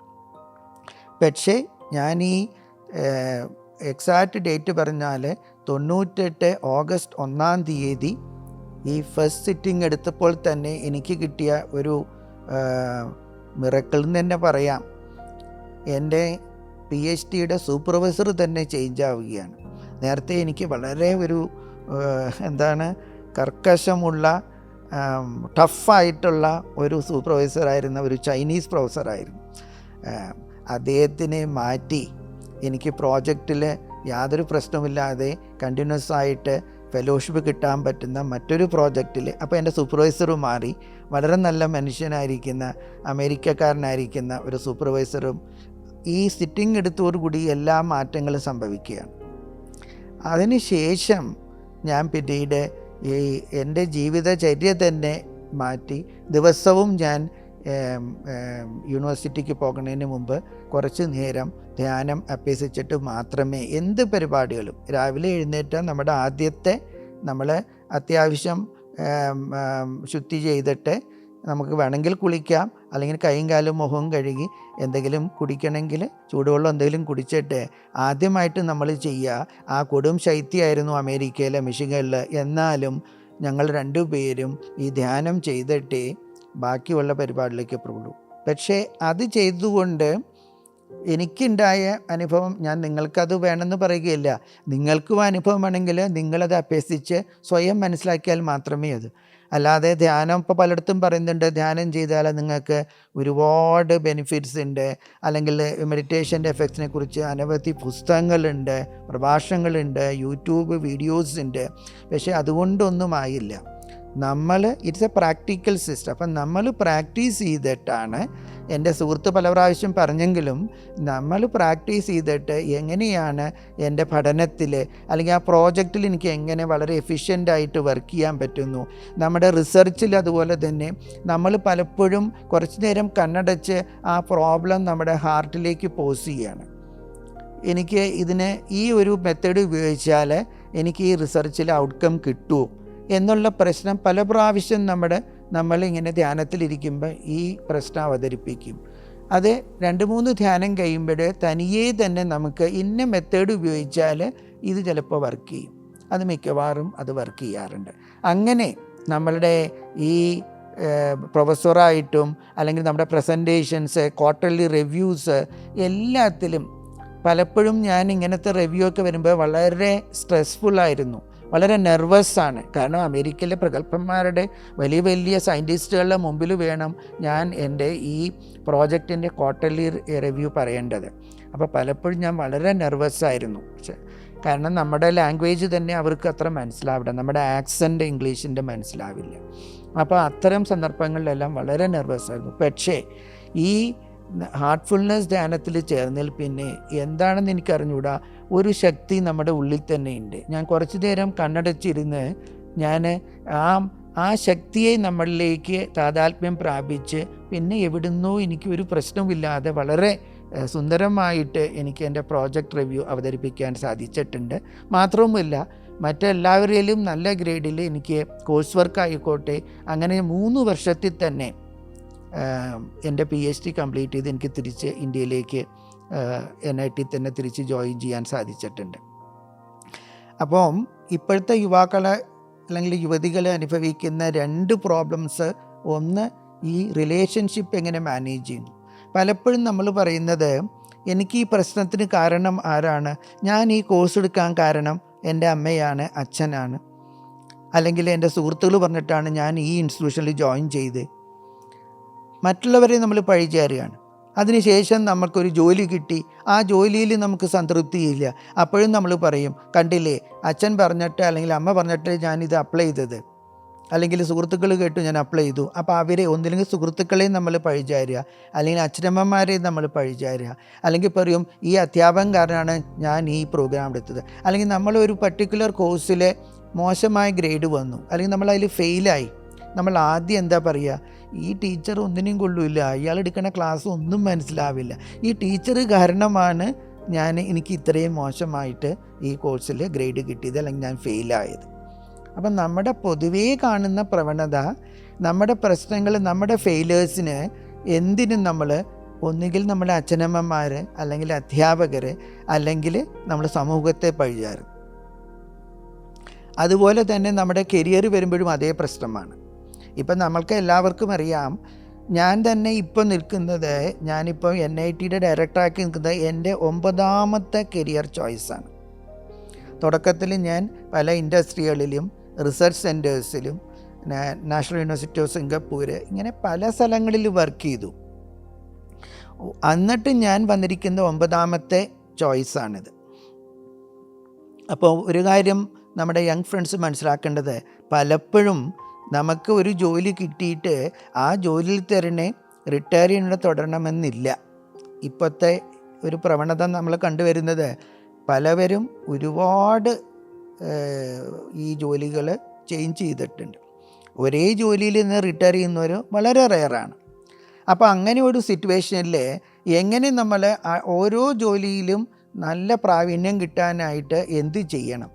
പക്ഷേ ഞാൻ ഈ എക്സാക്റ്റ് ഡേറ്റ് പറഞ്ഞാൽ 98 ഓഗസ്റ്റ് 1-ാം തീയതി ഈ ഫസ്റ്റ് സിറ്റിംഗ് എടുത്തപ്പോൾ തന്നെ എനിക്ക് കിട്ടിയ ഒരു മിറക്കിൾ എന്ന് തന്നെ പറയാം. എൻ്റെ PhDയുടെ സൂപ്പർവൈസർ തന്നെ ചേഞ്ച് ആവുകയാണ്. നേരത്തെ എനിക്ക് വളരെ ഒരു കർക്കശമുള്ള ടഫായിട്ടുള്ള ഒരു സൂപ്പർവൈസറായിരുന്ന ഒരു ചൈനീസ് പ്രൊഫസറായിരുന്നു. അദ്ദേഹത്തിനെ മാറ്റി എനിക്ക് പ്രോജക്റ്റിൽ യാതൊരു പ്രശ്നമില്ലാതെ കണ്ടിന്യൂസ് ആയിട്ട് ഫെലോഷിപ്പ് കിട്ടാൻ പറ്റുന്ന മറ്റൊരു പ്രോജക്റ്റിൽ, അപ്പോൾ എൻ്റെ സൂപ്പർവൈസറും മാറി. വളരെ നല്ല മനുഷ്യനായിരിക്കുന്ന അമേരിക്കക്കാരനായിരിക്കുന്ന ഒരു സൂപ്പർവൈസറും ഈ സിറ്റിംഗ് എടുത്തോടുകൂടി എല്ലാ മാറ്റങ്ങളും സംഭവിക്കുകയാണ്. അതിനുശേഷം ഞാൻ പിന്നീട് ഈ എൻ്റെ ജീവിതചര്യ തന്നെ മാറ്റി. ദിവസവും ഞാൻ യൂണിവേഴ്സിറ്റിക്ക് പോകുന്നതിന് മുമ്പ് കുറച്ച് നേരം ധ്യാനം അഭ്യസിച്ചിട്ട് മാത്രമേ എന്ത് പരിപാടികളും, രാവിലെ എഴുന്നേറ്റാൽ നമ്മുടെ ആദ്യത്തെ നമ്മൾ അത്യാവശ്യം ശുദ്ധി ചെയ്തിട്ട് നമുക്ക് വേണമെങ്കിൽ കുളിക്കാം, അല്ലെങ്കിൽ കൈയും കാലും മുഖവും കഴുകി എന്തെങ്കിലും കുടിക്കണമെങ്കിൽ ചൂടുവെള്ളം എന്തെങ്കിലും കുടിച്ചിട്ട് ആദ്യമായിട്ട് നമ്മൾ ചെയ്യുക. ആ കൊടും ശൈത്യമായിരുന്നു അമേരിക്കയിലെ മിഷിഗണിൽ. എന്നാലും ഞങ്ങൾ രണ്ടുപേരും ഈ ധ്യാനം ചെയ്തിട്ടേ ബാക്കിയുള്ള പരിപാടിയിലേക്ക് പോകുള്ളൂ. പക്ഷേ അത് ചെയ്തുകൊണ്ട് എനിക്കുണ്ടായ അനുഭവം ഞാൻ നിങ്ങൾക്കത് വേണമെന്ന് പറയുകയില്ല. നിങ്ങൾക്കും അനുഭവം വേണമെങ്കിൽ നിങ്ങളത് അഭ്യസിച്ച് സ്വയം മനസ്സിലാക്കിയാൽ മാത്രമേ അത്. അല്ലാതെ ധ്യാനം ഇപ്പോൾ പലയിടത്തും പറയുന്നുണ്ട്, ധ്യാനം ചെയ്താൽ നിങ്ങൾക്ക് ഒരുപാട് ബെനിഫിറ്റ്സ് ഉണ്ട്, അല്ലെങ്കിൽ മെഡിറ്റേഷൻ്റെ എഫക്ട്സിനെ കുറിച്ച് അനവധി പുസ്തകങ്ങളുണ്ട്, പ്രഭാഷണങ്ങളുണ്ട്, യൂട്യൂബ് വീഡിയോസ് ഉണ്ട്. പക്ഷേ അതുകൊണ്ടൊന്നും ആയില്ല. It's A practical system. അപ്പം നമ്മൾ പ്രാക്ടീസ് ചെയ്തിട്ടാണ്, എൻ്റെ സുഹൃത്ത് പല പ്രാവശ്യം പറഞ്ഞെങ്കിലും നമ്മൾ പ്രാക്ടീസ് ചെയ്തിട്ട് എങ്ങനെയാണ് എൻ്റെ പഠനത്തിൽ അല്ലെങ്കിൽ ആ പ്രോജക്റ്റിൽ എനിക്ക് എങ്ങനെ വളരെ എഫിഷ്യൻ്റായിട്ട് വർക്ക് ചെയ്യാൻ പറ്റുന്നു. നമ്മുടെ റിസർച്ചിൽ അതുപോലെ തന്നെ നമ്മൾ പലപ്പോഴും കുറച്ച് നേരം കണ്ണടച്ച് ആ പ്രോബ്ലം നമ്മുടെ ഹാർട്ടിലേക്ക് പോസ് ചെയ്യാണ്. എനിക്ക് ഈ ഒരു മെത്തേഡ് ഉപയോഗിച്ചാൽ എനിക്ക് ഈ റിസർച്ചിൽ ഔട്ട്കം കിട്ടുമോ എന്നുള്ള പ്രശ്നം പല പ്രാവശ്യം നമ്മളിങ്ങനെ ധ്യാനത്തിലിരിക്കുമ്പോൾ ഈ പ്രശ്നം അവതരിപ്പിക്കും. അത് 2-3 ധ്യാനം കഴിയുമ്പോൾ തനിയെ തന്നെ നമുക്ക് ഇന്ന മെത്തേഡ് ഉപയോഗിച്ചാൽ ഇത് ചിലപ്പോൾ വർക്ക് ചെയ്യും. അത് മിക്കവാറും അത് വർക്ക് ചെയ്യാറുണ്ട്. അങ്ങനെ നമ്മളുടെ ഈ പ്രൊഫസറായിട്ടും അല്ലെങ്കിൽ നമ്മുടെ പ്രസൻറ്റേഷൻസ്, ക്വാർട്ടർലി റിവ്യൂസ് എല്ലാത്തിലും പലപ്പോഴും ഞാൻ ഇങ്ങനത്തെ റിവ്യൂ ഒക്കെ വരുമ്പോൾ വളരെ സ്ട്രെസ്ഫുള്ളായിരുന്നു, വളരെ നെർവസാണ്. കാരണം അമേരിക്കയിലെ പ്രഗത്ഭന്മാരുടെ വലിയ വലിയ സയൻറ്റിസ്റ്റുകളുടെ മുമ്പിൽ വേണം ഞാൻ എൻ്റെ ഈ പ്രോജക്റ്റിൻ്റെ ക്വാർട്ടർലി റിവ്യൂ പറയേണ്ടത്. അപ്പോൾ പലപ്പോഴും ഞാൻ വളരെ നെർവസായിരുന്നു. കാരണം നമ്മുടെ ലാംഗ്വേജ് തന്നെ അവർക്ക് അത്ര മനസ്സിലാവില്ല, നമ്മുടെ ആക്സൻ്റ് ഇംഗ്ലീഷിൻ്റെ മനസ്സിലാവില്ല. അപ്പോൾ അത്തരം സന്ദർഭങ്ങളിലെല്ലാം വളരെ നെർവസായിരുന്നു. പക്ഷേ ഈ ഹാർട്ട്ഫുൾനെസ് ധ്യാനത്തിൽ ചേർന്നതിൽ പിന്നെ എന്താണെന്ന് എനിക്കറിഞ്ഞൂടാ, ഒരു ശക്തി നമ്മുടെ ഉള്ളിൽ തന്നെ ഉണ്ട്. ഞാൻ കുറച്ച് നേരം കണ്ണടച്ചിരുന്ന് ഞാൻ ആ ശക്തിയെ നമ്മളിലേക്ക് താതാത്മ്യം പ്രാപിച്ച് പിന്നെ എവിടുന്നോ എനിക്കൊരു പ്രശ്നവുമില്ലാതെ വളരെ സുന്ദരമായിട്ട് എനിക്ക് എൻ്റെ പ്രോജക്റ്റ് റിവ്യൂ അവതരിപ്പിക്കാൻ സാധിച്ചിട്ടുണ്ട്. മാത്രവുമല്ല, മറ്റെല്ലാവരിലും നല്ല ഗ്രേഡിൽ എനിക്ക് കോഴ്സ് വർക്ക് ആയിക്കോട്ടെ, അങ്ങനെ 3 വർഷത്തിൽ തന്നെ എൻ്റെ PhD കംപ്ലീറ്റ് ചെയ്ത് എനിക്ക് തിരിച്ച് ഇന്ത്യയിലേക്ക് NIT തന്നെ തിരിച്ച് ജോയിൻ ചെയ്യാൻ സാധിച്ചിട്ടുണ്ട്. അപ്പം ഇപ്പോഴത്തെ യുവാക്കളെ അല്ലെങ്കിൽ യുവതികൾ അനുഭവിക്കുന്ന 2 പ്രോബ്ലംസ്, ഒന്ന് ഈ റിലേഷൻഷിപ്പ് എങ്ങനെ മാനേജ് ചെയ്യുന്നു. പലപ്പോഴും നമ്മൾ പറയുന്നത് എനിക്ക് ഈ പ്രശ്നത്തിന് കാരണം ആരാണ്, ഞാൻ ഈ കോഴ്സ് എടുക്കാൻ കാരണം എൻ്റെ അമ്മയാണ്, അച്ഛനാണ്, അല്ലെങ്കിൽ എൻ്റെ സുഹൃത്തുക്കൾ പറഞ്ഞിട്ടാണ് ഞാൻ ഈ ഇൻസ്റ്റിറ്റ്യൂഷനിൽ ജോയിൻ ചെയ്ത്. മറ്റുള്ളവരെ നമ്മൾ പഴിചാരുകയാണ്. അതിനുശേഷം നമുക്കൊരു ജോലി കിട്ടി, ആ ജോലിയിൽ നമുക്ക് സംതൃപ്തിയില്ല. അപ്പോഴും നമ്മൾ പറയും, കണ്ടില്ലേ അച്ഛൻ പറഞ്ഞിട്ട് അല്ലെങ്കിൽ അമ്മ പറഞ്ഞിട്ട് ഞാനിത് അപ്ലൈ ചെയ്തത്, അല്ലെങ്കിൽ സുഹൃത്തുക്കൾ കേട്ടു ഞാൻ അപ്ലൈ ചെയ്തു. അപ്പോൾ അവരെ ഒന്നില്ലെങ്കിൽ സുഹൃത്തുക്കളെയും നമ്മൾ പഴിചാരുക, അല്ലെങ്കിൽ അച്ഛനമ്മമാരെയും നമ്മൾ പഴിചാരുക, അല്ലെങ്കിൽ പറയും ഈ അധ്യാപകൻ കാരണമാണ് ഞാൻ ഈ പ്രോഗ്രാം എടുത്തത്, അല്ലെങ്കിൽ നമ്മളൊരു പർട്ടിക്കുലർ കോഴ്സിൽ മോശമായ ഗ്രേഡ് വന്നു, അല്ലെങ്കിൽ നമ്മൾ അതിൽ ഫെയിലായി. നമ്മൾ ആദ്യം എന്താ പറയുക, ഈ ടീച്ചർ ഒന്നിനും കൊള്ളില്ല, ഇയാൾ എടുക്കുന്ന ക്ലാസ് ഒന്നും മനസ്സിലാവില്ല, ഈ ടീച്ചർ കാരണമാണ് എനിക്ക് ഇത്രയും മോശമായിട്ട് ഈ കോഴ്സിൽ ഗ്രേഡ് കിട്ടിയത്, അല്ലെങ്കിൽ ഞാൻ ഫെയിലായത്. അപ്പം നമ്മുടെ പൊതുവേ കാണുന്ന പ്രവണത, നമ്മുടെ പ്രശ്നങ്ങൾ, നമ്മുടെ ഫെയിലേഴ്സിന് എന്തിനും നമ്മൾ ഒന്നുകിൽ നമ്മുടെ അച്ഛനമ്മമാർ, അല്ലെങ്കിൽ അധ്യാപകർ, അല്ലെങ്കിൽ നമ്മുടെ സമൂഹത്തെ പഴിചാരും. അതുപോലെ തന്നെ നമ്മുടെ കരിയർ വരുമ്പോഴും അതേ പ്രശ്നമാണ്. ഇപ്പം നമ്മൾക്ക് എല്ലാവർക്കും അറിയാം, ഞാൻ തന്നെ ഇപ്പോൾ നിൽക്കുന്നത്, ഞാനിപ്പോൾ NITയുടെ ഡയറക്ടറാക്കി നിൽക്കുന്നത് എൻ്റെ 9ാമത്തെ കരിയർ ചോയ്സാണ്. തുടക്കത്തിൽ ഞാൻ പല ഇൻഡസ്ട്രികളിലും റിസർച്ച് സെൻറ്റേഴ്സിലും നാഷണൽ യൂണിവേഴ്സിറ്റി ഓഫ് സിംഗപ്പൂർ ഇങ്ങനെ പല സ്ഥലങ്ങളിൽ വർക്ക് ചെയ്തു. എന്നിട്ട് ഞാൻ വന്നിരിക്കുന്ന 9ാമത്തെ ചോയ്സാണിത്. അപ്പോൾ ഒരു കാര്യം നമ്മുടെ യങ് ഫ്രണ്ട്സ് മനസ്സിലാക്കേണ്ടത്, പലപ്പോഴും നമുക്ക് ഒരു ജോലി കിട്ടിയിട്ട് ആ ജോലിയിൽ തന്നെ റിട്ടയർ ചെയ്യുന്നത് തുടരണമെന്നില്ല. ഇപ്പോഴത്തെ ഒരു പ്രവണത നമ്മൾ കണ്ടുവരുന്നത്, പലവരും ഒരുപാട് ഈ ജോലികൾ ചേഞ്ച് ചെയ്തിട്ടുണ്ട്. ഒരേ ജോലിയിൽ നിന്ന് റിട്ടയർ ചെയ്യുന്നവർ വളരെ റെയറാണ്. അപ്പോൾ അങ്ങനെ ഒരു സിറ്റുവേഷനിൽ എങ്ങനെ നമ്മൾ ഓരോ ജോലിയിലും നല്ല പ്രാവീണ്യം കിട്ടാനായിട്ട് എന്ത് ചെയ്യണം?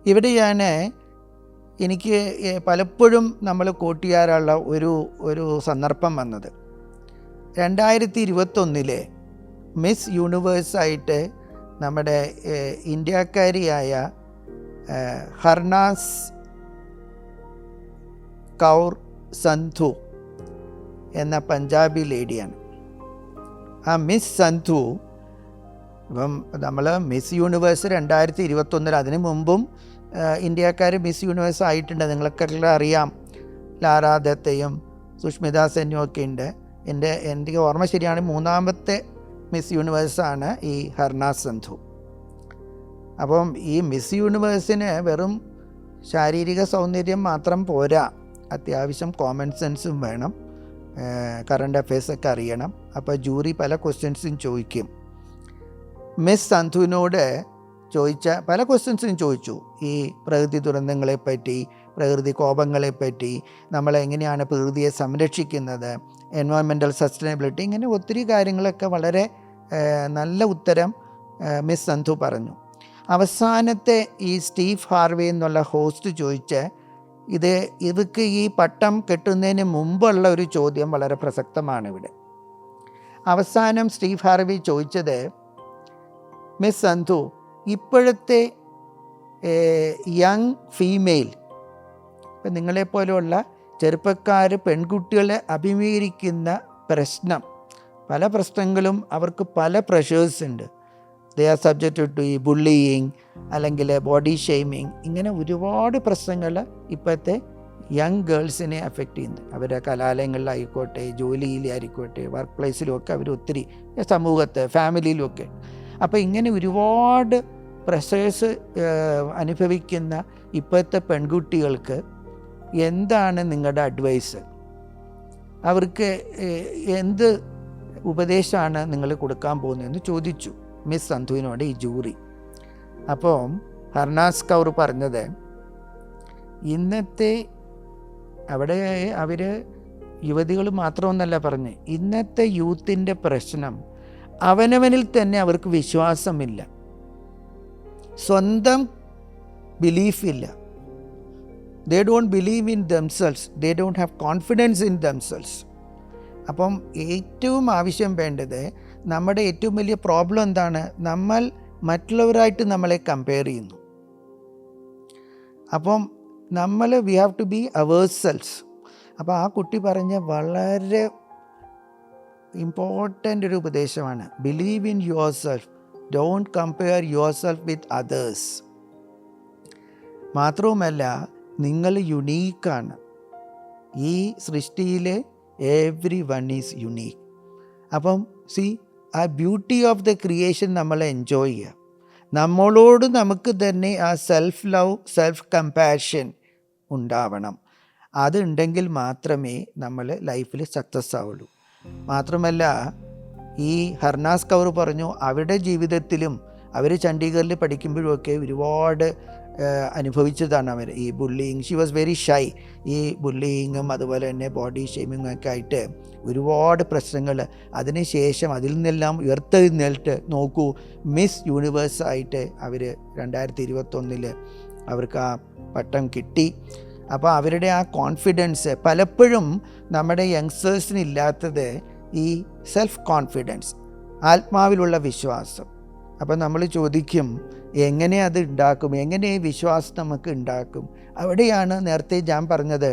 ഇവിടെ ഞാൻ എനിക്ക് പലപ്പോഴും നമ്മൾ കോട്ട് ചെയ്യാറുള്ള ഒരു സന്ദർഭം വന്നത് 2021 മിസ് യൂണിവേഴ്സായിട്ട് നമ്മുടെ ഇന്ത്യക്കാരിയായ ഹർനാസ് കൗർ സന്ധു എന്ന പഞ്ചാബി ലേഡിയാണ്. ആ മിസ് സന്ധു ഇപ്പം നമ്മൾ മിസ് യൂണിവേഴ്സ് 2021 അതിന് മുമ്പും ഇന്ത്യക്കാർ മിസ് യൂണിവേഴ്സ് ആയിട്ടുണ്ട്. നിങ്ങളൊക്കെ അറിയാം, ലാരാ ദത്തയും സുഷ്മിത സെന്നും ഒക്കെ ഉണ്ട്. എൻ്റെ ഓർമ്മ ശരിയാണ്, 3ാമത്തെ മിസ് യൂണിവേഴ്സാണ് ഈ ഹർനാസ് സന്ധു. അപ്പം ഈ മിസ് യൂണിവേഴ്സിന് വെറും ശാരീരിക സൗന്ദര്യം മാത്രം പോരാ, അത്യാവശ്യം കോമൺ സെൻസും വേണം, കറണ്ട് അഫയേഴ്സൊക്കെ അറിയണം. അപ്പോൾ ജൂറി പല ക്വസ്റ്റ്യൻസും ചോദിക്കും. മിസ് സന്ധുവിനോട് ചോദിച്ച പല ക്വസ്റ്റ്യൻസും ചോദിച്ചു. ഈ പ്രകൃതി ദുരന്തങ്ങളെപ്പറ്റി, പ്രകൃതി കോപങ്ങളെപ്പറ്റി, നമ്മളെങ്ങനെയാണ് പ്രകൃതിയെ സംരക്ഷിക്കുന്നത്, എൻവയോൺമെൻറ്റൽ സസ്റ്റൈനബിലിറ്റി, ഇങ്ങനെ ഒത്തിരി കാര്യങ്ങളൊക്കെ വളരെ നല്ല ഉത്തരം മിസ് സന്ധു പറഞ്ഞു. അവസാനത്തെ ഈ സ്റ്റീവ് ഹാർവേ എന്നുള്ള ഹോസ്റ്റ് ചോദിച്ച ഇതൊക്കെ ഈ പട്ടം കെട്ടുന്നതിന് മുമ്പുള്ള ഒരു ചോദ്യം വളരെ പ്രസക്തമാണ് ഇവിടെ. അവസാനം സ്റ്റീവ് ഹാർവേ ചോദിച്ചത്, മിസ് സന്ധു, ഇപ്പോഴത്തെ യങ് ഫീമെയിൽ, ഇപ്പം നിങ്ങളെപ്പോലെയുള്ള ചെറുപ്പക്കാർ പെൺകുട്ടികളെ അഭിമുഖീകരിക്കുന്ന പ്രശ്നം, പല പ്രശ്നങ്ങളും അവർക്ക് പല പ്രഷേഴ്സ് ഉണ്ട്. ദേ ആർ സബ്ജക്റ്റഡ് ടു ഈ ബുള്ളിയിങ് അല്ലെങ്കിൽ ബോഡി ഷെയ്മിങ്, ഇങ്ങനെ ഒരുപാട് പ്രശ്നങ്ങൾ ഇപ്പോഴത്തെ യങ് ഗേൾസിനെ അഫക്റ്റ് ചെയ്യുന്നു. അവരുടെ കലാലയങ്ങളിലായിക്കോട്ടെ, ജോലിയിലായിക്കോട്ടെ, വർക്ക് പ്ലേസിലുമൊക്കെ അവർ ഒത്തിരി, സമൂഹത്ത്, ഫാമിലിയിലുമൊക്കെ. അപ്പോൾ ഇങ്ങനെ ഒരുപാട് പ്രഷേഴ്സ് അനുഭവിക്കുന്ന ഇപ്പോഴത്തെ പെൺകുട്ടികൾക്ക് എന്താണ് നിങ്ങളുടെ അഡ്വൈസ്? അവർക്ക് എന്ത് ഉപദേശമാണ് നിങ്ങൾ കൊടുക്കാൻ പോകുന്നതെന്ന് ചോദിച്ചു മിസ് സന്ധുവിനോട് ഈ ജൂറി. അപ്പോൾ ഹർനാസ് കൗർ പറഞ്ഞത്, ഇന്നത്തെ അവിടെ അവർ യുവതികൾ മാത്രമൊന്നല്ല പറഞ്ഞ്, ഇന്നത്തെ യൂത്തിൻ്റെ പ്രശ്നം അവനവനിൽ തന്നെ അവർക്ക് വിശ്വാസമില്ല, സ്വന്തം ബിലീഫില്ല. They don't believe in themselves, they don't have confidence in themselves. അപ്പം ഏറ്റവും ആവശ്യം വേണ്ടത്, നമ്മുടെ ഏറ്റവും വലിയ പ്രോബ്ലം എന്താണ്? നമ്മൾ മറ്റുള്ളവരായിട്ട് നമ്മളെ കമ്പയർ ചെയ്യുന്നു. അപ്പം വി ഹാവ് ടു ബി അവേഴ്സെൽസ്. അപ്പോൾ ആ കുട്ടി പറഞ്ഞ വളരെ ഇമ്പോർട്ടൻ്റ് ഒരു ഉപദേശമാണ്, believe in your self, don't compare your self with others. മാത്രവുമല്ല, നിങ്ങൾ യുണീക്കാണ്. ഈ സൃഷ്ടിയിൽ എവ്രി വൺ ഈസ് യുണീക്ക്. അപ്പം ആ ബ്യൂട്ടി ഓഫ് ദ ക്രിയേഷൻ നമ്മൾ എൻജോയ് ചെയ്യുക. നമ്മളോട് നമുക്ക് തന്നെ ആ സെൽഫ് ലവ്, സെൽഫ് കമ്പാഷൻ ഉണ്ടാവണം. അതുണ്ടെങ്കിൽ മാത്രമേ നമ്മൾ ലൈഫിൽ സക്സസ് ആവുള്ളൂ. മാത്രമല്ല, ഈ ഹർനാസ് കൗർ പറഞ്ഞു, അവരുടെ ജീവിതത്തിലും അവർ ചണ്ഡീഗറിൽ പഠിക്കുമ്പോഴൊക്കെ ഒരുപാട് അനുഭവിച്ചതാണ് അവർ ഈ bullying. She was very shy. ഈ ബുള്ളിങ്ങും അതുപോലെ തന്നെ ബോഡി ഷെയ്മിങ്ങും ഒക്കെ ആയിട്ട് ഒരുപാട് പ്രശ്നങ്ങൾ. അതിനുശേഷം അതിൽ നിന്നെല്ലാം ഉയർത്തെഴുന്നേൽട്ട് നോക്കൂ, മിസ് യൂണിവേഴ്സായിട്ട് അവർ 2021 അവർക്ക് ആ പട്ടം കിട്ടി. അപ്പോൾ അവരുടെ ആ കോൺഫിഡൻസ് പലപ്പോഴും നമ്മുടെ യങ്സ്റ്റേഴ്സിന് ഇല്ലാത്തത് ഈ സെൽഫ് കോൺഫിഡൻസ്, ആത്മാവിലുള്ള വിശ്വാസം. അപ്പോൾ നമ്മൾ ചോദിക്കും, എങ്ങനെ അത് ഉണ്ടാക്കും, എങ്ങനെ ഈ വിശ്വാസം നമുക്ക് ഉണ്ടാക്കും? അവിടെയാണ് നേരത്തെ ഞാൻ പറഞ്ഞത്,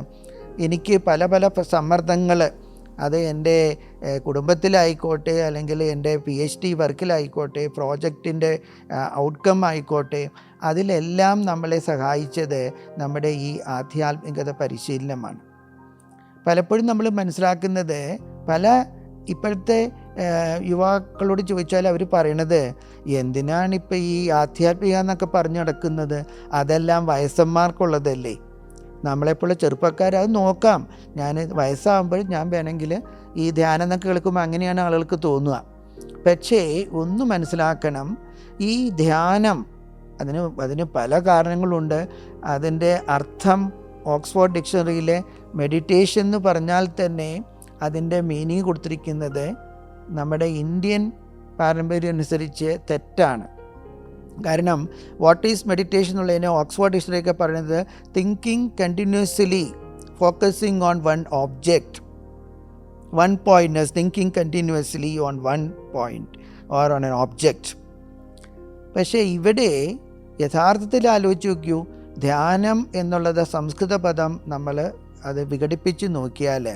എനിക്ക് പല പല സമ്മർദ്ദങ്ങൾ, അത് എൻ്റെ കുടുംബത്തിലായിക്കോട്ടെ, അല്ലെങ്കിൽ എൻ്റെ PhD വർക്കിലായിക്കോട്ടെ, പ്രോജക്റ്റിൻ്റെ ഔട്ട്കം ആയിക്കോട്ടെ, അതിലെല്ലാം നമ്മളെ സഹായിച്ചത് നമ്മുടെ ഈ ആധ്യാത്മികത പരിശീലനമാണ്. പലപ്പോഴും നമ്മൾ മനസ്സിലാക്കുന്നത്, ഇപ്പോഴത്തെ യുവാക്കളോട് ചോദിച്ചാൽ അവർ പറയണത്, എന്തിനാണിപ്പോൾ ഈ ആധ്യാത്മിക എന്നൊക്കെ പറഞ്ഞു നടക്കുന്നത്, അതെല്ലാം വയസ്സന്മാർക്കുള്ളതല്ലേ, നമ്മളെപ്പോഴുള്ള ചെറുപ്പക്കാർ അത് നോക്കാം, ഞാൻ വയസ്സാകുമ്പോൾ ഞാൻ വേണമെങ്കിൽ ഈ ധ്യാനം എന്നൊക്കെ കേൾക്കുമ്പോൾ അങ്ങനെയാണ് ആളുകൾക്ക് തോന്നുക. പക്ഷേ ഒന്ന് മനസ്സിലാക്കണം, ഈ ധ്യാനം അതിന് പല കാരണങ്ങളുണ്ട്. അതിൻ്റെ അർത്ഥം ഓക്സ്ഫോർഡ് ഡിക്ഷണറിയിലെ മെഡിറ്റേഷൻ എന്ന് പറഞ്ഞാൽ തന്നെ അതിൻ്റെ മീനിങ് കൊടുത്തിരിക്കുന്നത് നമ്മുടെ ഇന്ത്യൻ പാരമ്പര്യം അനുസരിച്ച് തെറ്റാണ്. കാരണം വാട്ട് ഈസ് മെഡിറ്റേഷൻ എന്നുള്ളതിനെ ഓക്സ്ഫോർഡ് ഡിക്ഷണറിയൊക്കെ പറയുന്നത് thinking continuously focusing on one object, one point, thinking continuously on one point or on N object. പക്ഷേ ഇവിടെ യഥാർത്ഥത്തിൽ ആലോചിച്ച് നോക്കൂ, ധ്യാനം എന്നുള്ളത് സംസ്കൃത പദം നമ്മൾ അത് വിഘടിപ്പിച്ച് നോക്കിയാൽ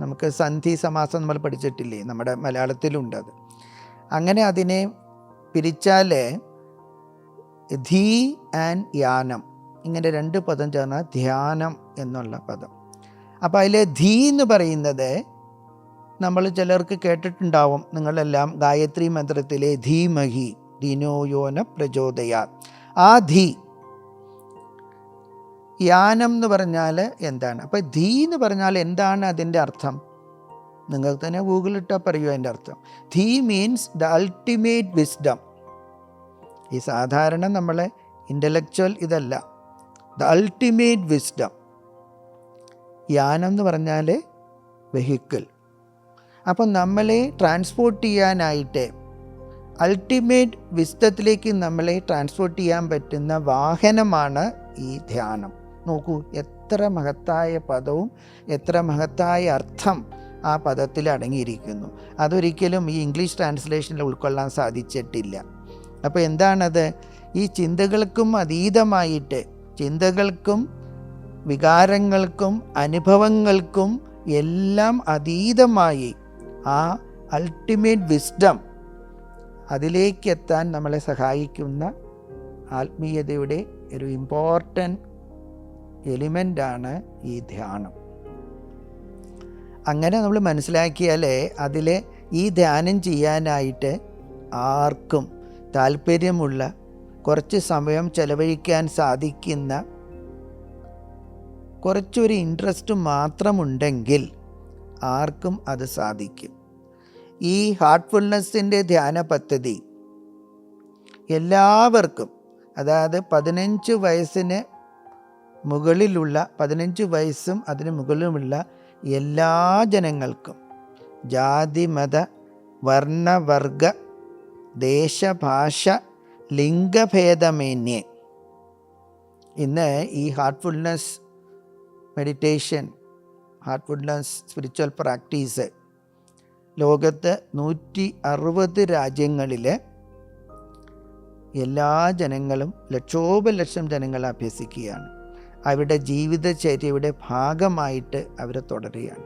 നമുക്ക് സന്ധി സമാസം നമ്മൾ പഠിച്ചിട്ടില്ലേ, നമ്മുടെ മലയാളത്തിലുണ്ടത്. അങ്ങനെ അതിനെ പിരിച്ചാൽ ധീ ആൻഡ് യാനം, ഇങ്ങനെ രണ്ട് പദം ചേർന്ന ധ്യാനം എന്നുള്ള പദം. അപ്പോൾ അതിൽ ധീ എന്ന് പറയുന്നത് നമ്മൾ ചിലർക്ക് കേട്ടിട്ടുണ്ടാവും, നിങ്ങളെല്ലാം ഗായത്രി മന്ത്രത്തിലെ ധീമഹി ധിനോയോന പ്രചോദയാ, ആ ധീ. യാനം എന്ന് പറഞ്ഞാൽ എന്താണ്? അപ്പോൾ ധീ എന്ന് പറഞ്ഞാൽ എന്താണ് അതിൻ്റെ അർത്ഥം? നിങ്ങൾക്ക് തന്നെ ഗൂഗിളിട്ടാൽ പറയൂ അതിൻ്റെ അർത്ഥം. ധീ മീൻസ് ദ അൾട്ടിമേറ്റ് വിസ്ഡം. ഈ സാധാരണ നമ്മളെ ഇൻ്റലക്ച്വൽ ഇതല്ല, ദ അൾട്ടിമേറ്റ് വിസ്ഡം. യാനം എന്ന് പറഞ്ഞാൽ വെഹിക്കിൾ. അപ്പം നമ്മളെ ട്രാൻസ്പോർട്ട് ചെയ്യാനായിട്ട് അൾട്ടിമേറ്റ് വിസ്ഡത്തിലേക്ക് നമ്മളെ ട്രാൻസ്പോർട്ട് ചെയ്യാൻ പറ്റുന്ന വാഹനമാണ് ഈ ധ്യാനം. നോക്കൂ, എത്ര മഹത്തായ പദവും എത്ര മഹത്തായ അർത്ഥം ആ പദത്തിൽ അടങ്ങിയിരിക്കുന്നു. അതൊരിക്കലും ഈ ഇംഗ്ലീഷ് ട്രാൻസ്ലേഷനിൽ ഉൾക്കൊള്ളാൻ സാധിച്ചിട്ടില്ല. അപ്പോൾ എന്താണത്? ഈ ചിന്തകൾക്കും അതീതമായിട്ട്, ചിന്തകൾക്കും വികാരങ്ങൾക്കും അനുഭവങ്ങൾക്കും എല്ലാം അതീതമായി ആ അൾട്ടിമേറ്റ് വിസ്ഡം, അതിലേക്കെത്താൻ നമ്മളെ സഹായിക്കുന്ന ആത്മീയതയുടെ ഒരു ഇമ്പോർട്ടൻ്റ് എലിമെൻ്റാണ് ഈ ധ്യാനം. അങ്ങനെ നമ്മൾ മനസ്സിലാക്കിയാൽ അതിൽ ഈ ധ്യാനം ചെയ്യാനായിട്ട് ആർക്കും താല്പര്യമുള്ള, കുറച്ച് സമയം ചെലവഴിക്കാൻ സാധിക്കുന്ന, കുറച്ചൊരു ഇൻട്രസ്റ്റ് മാത്രമുണ്ടെങ്കിൽ ആർക്കും അത് സാധിക്കും. ഈ ഹാർട്ട്ഫുൾനെസ്സിൻ്റെ ധ്യാന പദ്ധതി എല്ലാവർക്കും, അതായത് 15 വയസ്സിന് മുകളിലുള്ള, 15 വയസ്സും അതിന് മുകളിലുമുള്ള എല്ലാ ജനങ്ങൾക്കും, ജാതി മത വർണ്ണ വർഗ ദേശഭാഷ ലിംഗഭേദമേന്യേ, ഇന്ന് ഈ Heartfulness meditation, Heartfulness spiritual practice ലോകത്ത് 160 രാജ്യങ്ങളിൽ എല്ലാ ജനങ്ങളും, ലക്ഷോപലക്ഷം ജനങ്ങൾ അഭ്യസിക്കുകയാണ്. അവരുടെ ജീവിതചര്യയുടെ ഭാഗമായിട്ട് അവർ തുടരുകയാണ്.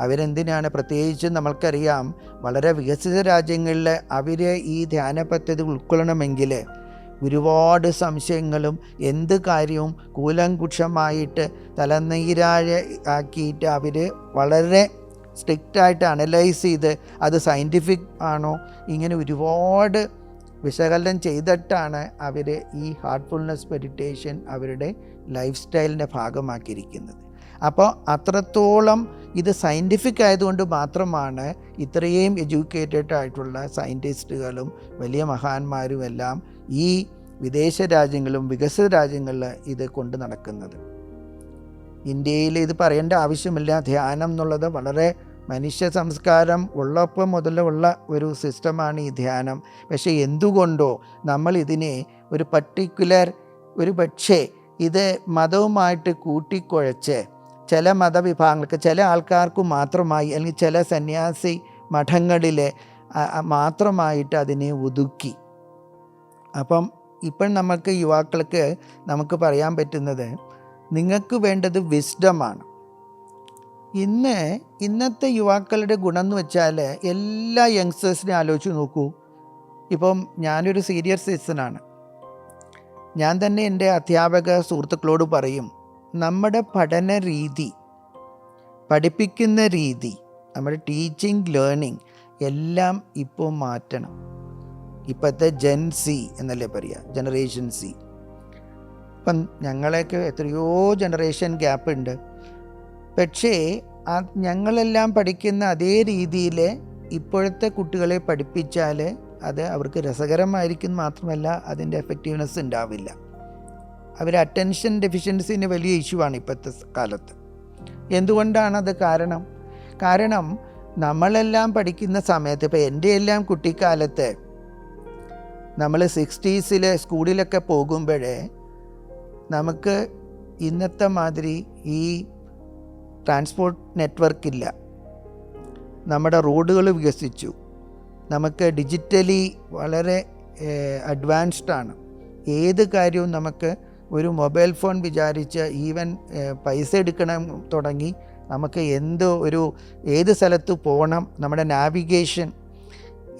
അവരെന്തിനാണ്? പ്രത്യേകിച്ച് നമ്മൾക്കറിയാം, വളരെ വികസിത രാജ്യങ്ങളിൽ അവർ ഈ ധ്യാന പദ്ധതി ഉൾക്കൊള്ളണമെങ്കിൽ ഒരുപാട് സംശയങ്ങളും എന്ത് കാര്യവും കൂലങ്കുഷമായിട്ട് തലനീരാഴ ആക്കിയിട്ട് അവർ വളരെ സ്ട്രിക്റ്റായിട്ട് അനലൈസ് ചെയ്ത് അത് സയൻറ്റിഫിക് ആണോ, ഇങ്ങനെ ഒരുപാട് വിശകലനം ചെയ്തിട്ടാണ് അവർ ഈ ഹാർട്ട്ഫുൾനെസ് മെഡിറ്റേഷൻ അവരുടെ ലൈഫ് സ്റ്റൈലിൻ്റെ ഭാഗമാക്കിയിരിക്കുന്നത്. അപ്പോൾ അത്രത്തോളം ഇത് സയൻറ്റിഫിക് ആയതുകൊണ്ട് മാത്രമാണ് ഇത്രയും എഡ്യൂക്കേറ്റഡ് ആയിട്ടുള്ള സയൻറ്റിസ്റ്റുകളും വലിയ മഹാന്മാരും എല്ലാം ഈ വിദേശ രാജ്യങ്ങളും വികസിത രാജ്യങ്ങളിൽ ഇത് കൊണ്ട് നടക്കുന്നത്. ഇന്ത്യയിൽ ഇത് പറയേണ്ട ആവശ്യമില്ല. ധ്യാനം എന്നുള്ളത് വളരെ മനുഷ്യ സംസ്കാരം ഉള്ളപ്പോൾ മുതലുള്ള ഒരു സിസ്റ്റമാണ് ഈ ധ്യാനം. പക്ഷേ എന്തുകൊണ്ടോ നമ്മൾ ഇതിനെ ഒരു പർട്ടിക്കുലർ, ഒരു പക്ഷേ ഇത് മതവുമായിട്ട് കൂട്ടിക്കുഴച്ച് ചില മതവിഭാഗങ്ങൾക്ക്, ചില ആൾക്കാർക്ക് മാത്രമായി, അല്ലെങ്കിൽ ചില സന്യാസി മഠങ്ങളിൽ മാത്രമായിട്ട് അതിനെ ഒതുക്കി. അപ്പം ഇപ്പം നമുക്ക് യുവാക്കൾക്ക് നമുക്ക് പറയാൻ പറ്റുന്നത്, നിങ്ങൾക്ക് വേണ്ടത് വിസ്ഡമാണ്. ഇന്നത്തെ യുവാക്കളുടെ ഗുണം എന്ന് വെച്ചാൽ എല്ലാ യങ്സ്റ്റേഴ്സിനെ ആലോചിച്ച് നോക്കൂ. ഇപ്പം ഞാനൊരു സീനിയർ സിറ്റിസനാണ്. ഞാൻ തന്നെ എൻ്റെ അധ്യാപക സുഹൃത്തുക്കളോട് പറയും, നമ്മുടെ പഠന രീതി, പഠിപ്പിക്കുന്ന രീതി, നമ്മുടെ ടീച്ചിങ് ലേണിംഗ് എല്ലാം ഇപ്പോൾ മാറ്റണം. ഇപ്പോഴത്തെ ജെൻ സി എന്നല്ലേ പറയുക, ജനറേഷൻ സി. ഇപ്പം ഞങ്ങളെയൊക്കെ എത്രയോ ജനറേഷൻ ഗ്യാപ്പ് ഉണ്ട്. പക്ഷേ ഞങ്ങളെല്ലാം പഠിക്കുന്ന അതേ രീതിയിൽ ഇപ്പോഴത്തെ കുട്ടികളെ പഠിപ്പിച്ചാൽ അത് അവർക്ക് രസകരമായിരിക്കും, മാത്രമല്ല അതിൻ്റെ എഫക്റ്റീവ്നെസ് ഉണ്ടാവില്ല. അവർ അറ്റൻഷൻ ഡെഫിഷ്യൻസിന് വലിയ ഇഷ്യൂ ആണ് ഇപ്പോഴത്തെ കാലത്ത്. എന്തുകൊണ്ടാണത്? കാരണം നമ്മളെല്ലാം പഠിക്കുന്ന സമയത്ത്, ഇപ്പോൾ എൻ്റെ എല്ലാം കുട്ടിക്കാലത്ത് നമ്മൾ 60s സ്കൂളിലൊക്കെ പോകുമ്പോഴേ നമുക്ക് ഇന്നത്തെ മാതിരി ഈ ട്രാൻസ്പോർട്ട് നെറ്റ്വർക്കില്ല. നമ്മുടെ റോഡുകൾ വികസിച്ചു, നമുക്ക് ഡിജിറ്റലി വളരെ അഡ്വാൻസ്ഡാണ്. ഏത് കാര്യവും നമുക്ക് ഒരു മൊബൈൽ ഫോൺ വിചാരിച്ച് ഈവൻ പൈസ എടുക്കണം തുടങ്ങി നമുക്ക് ഏത് സ്ഥലത്ത് പോകണം, നമ്മുടെ നാവിഗേഷൻ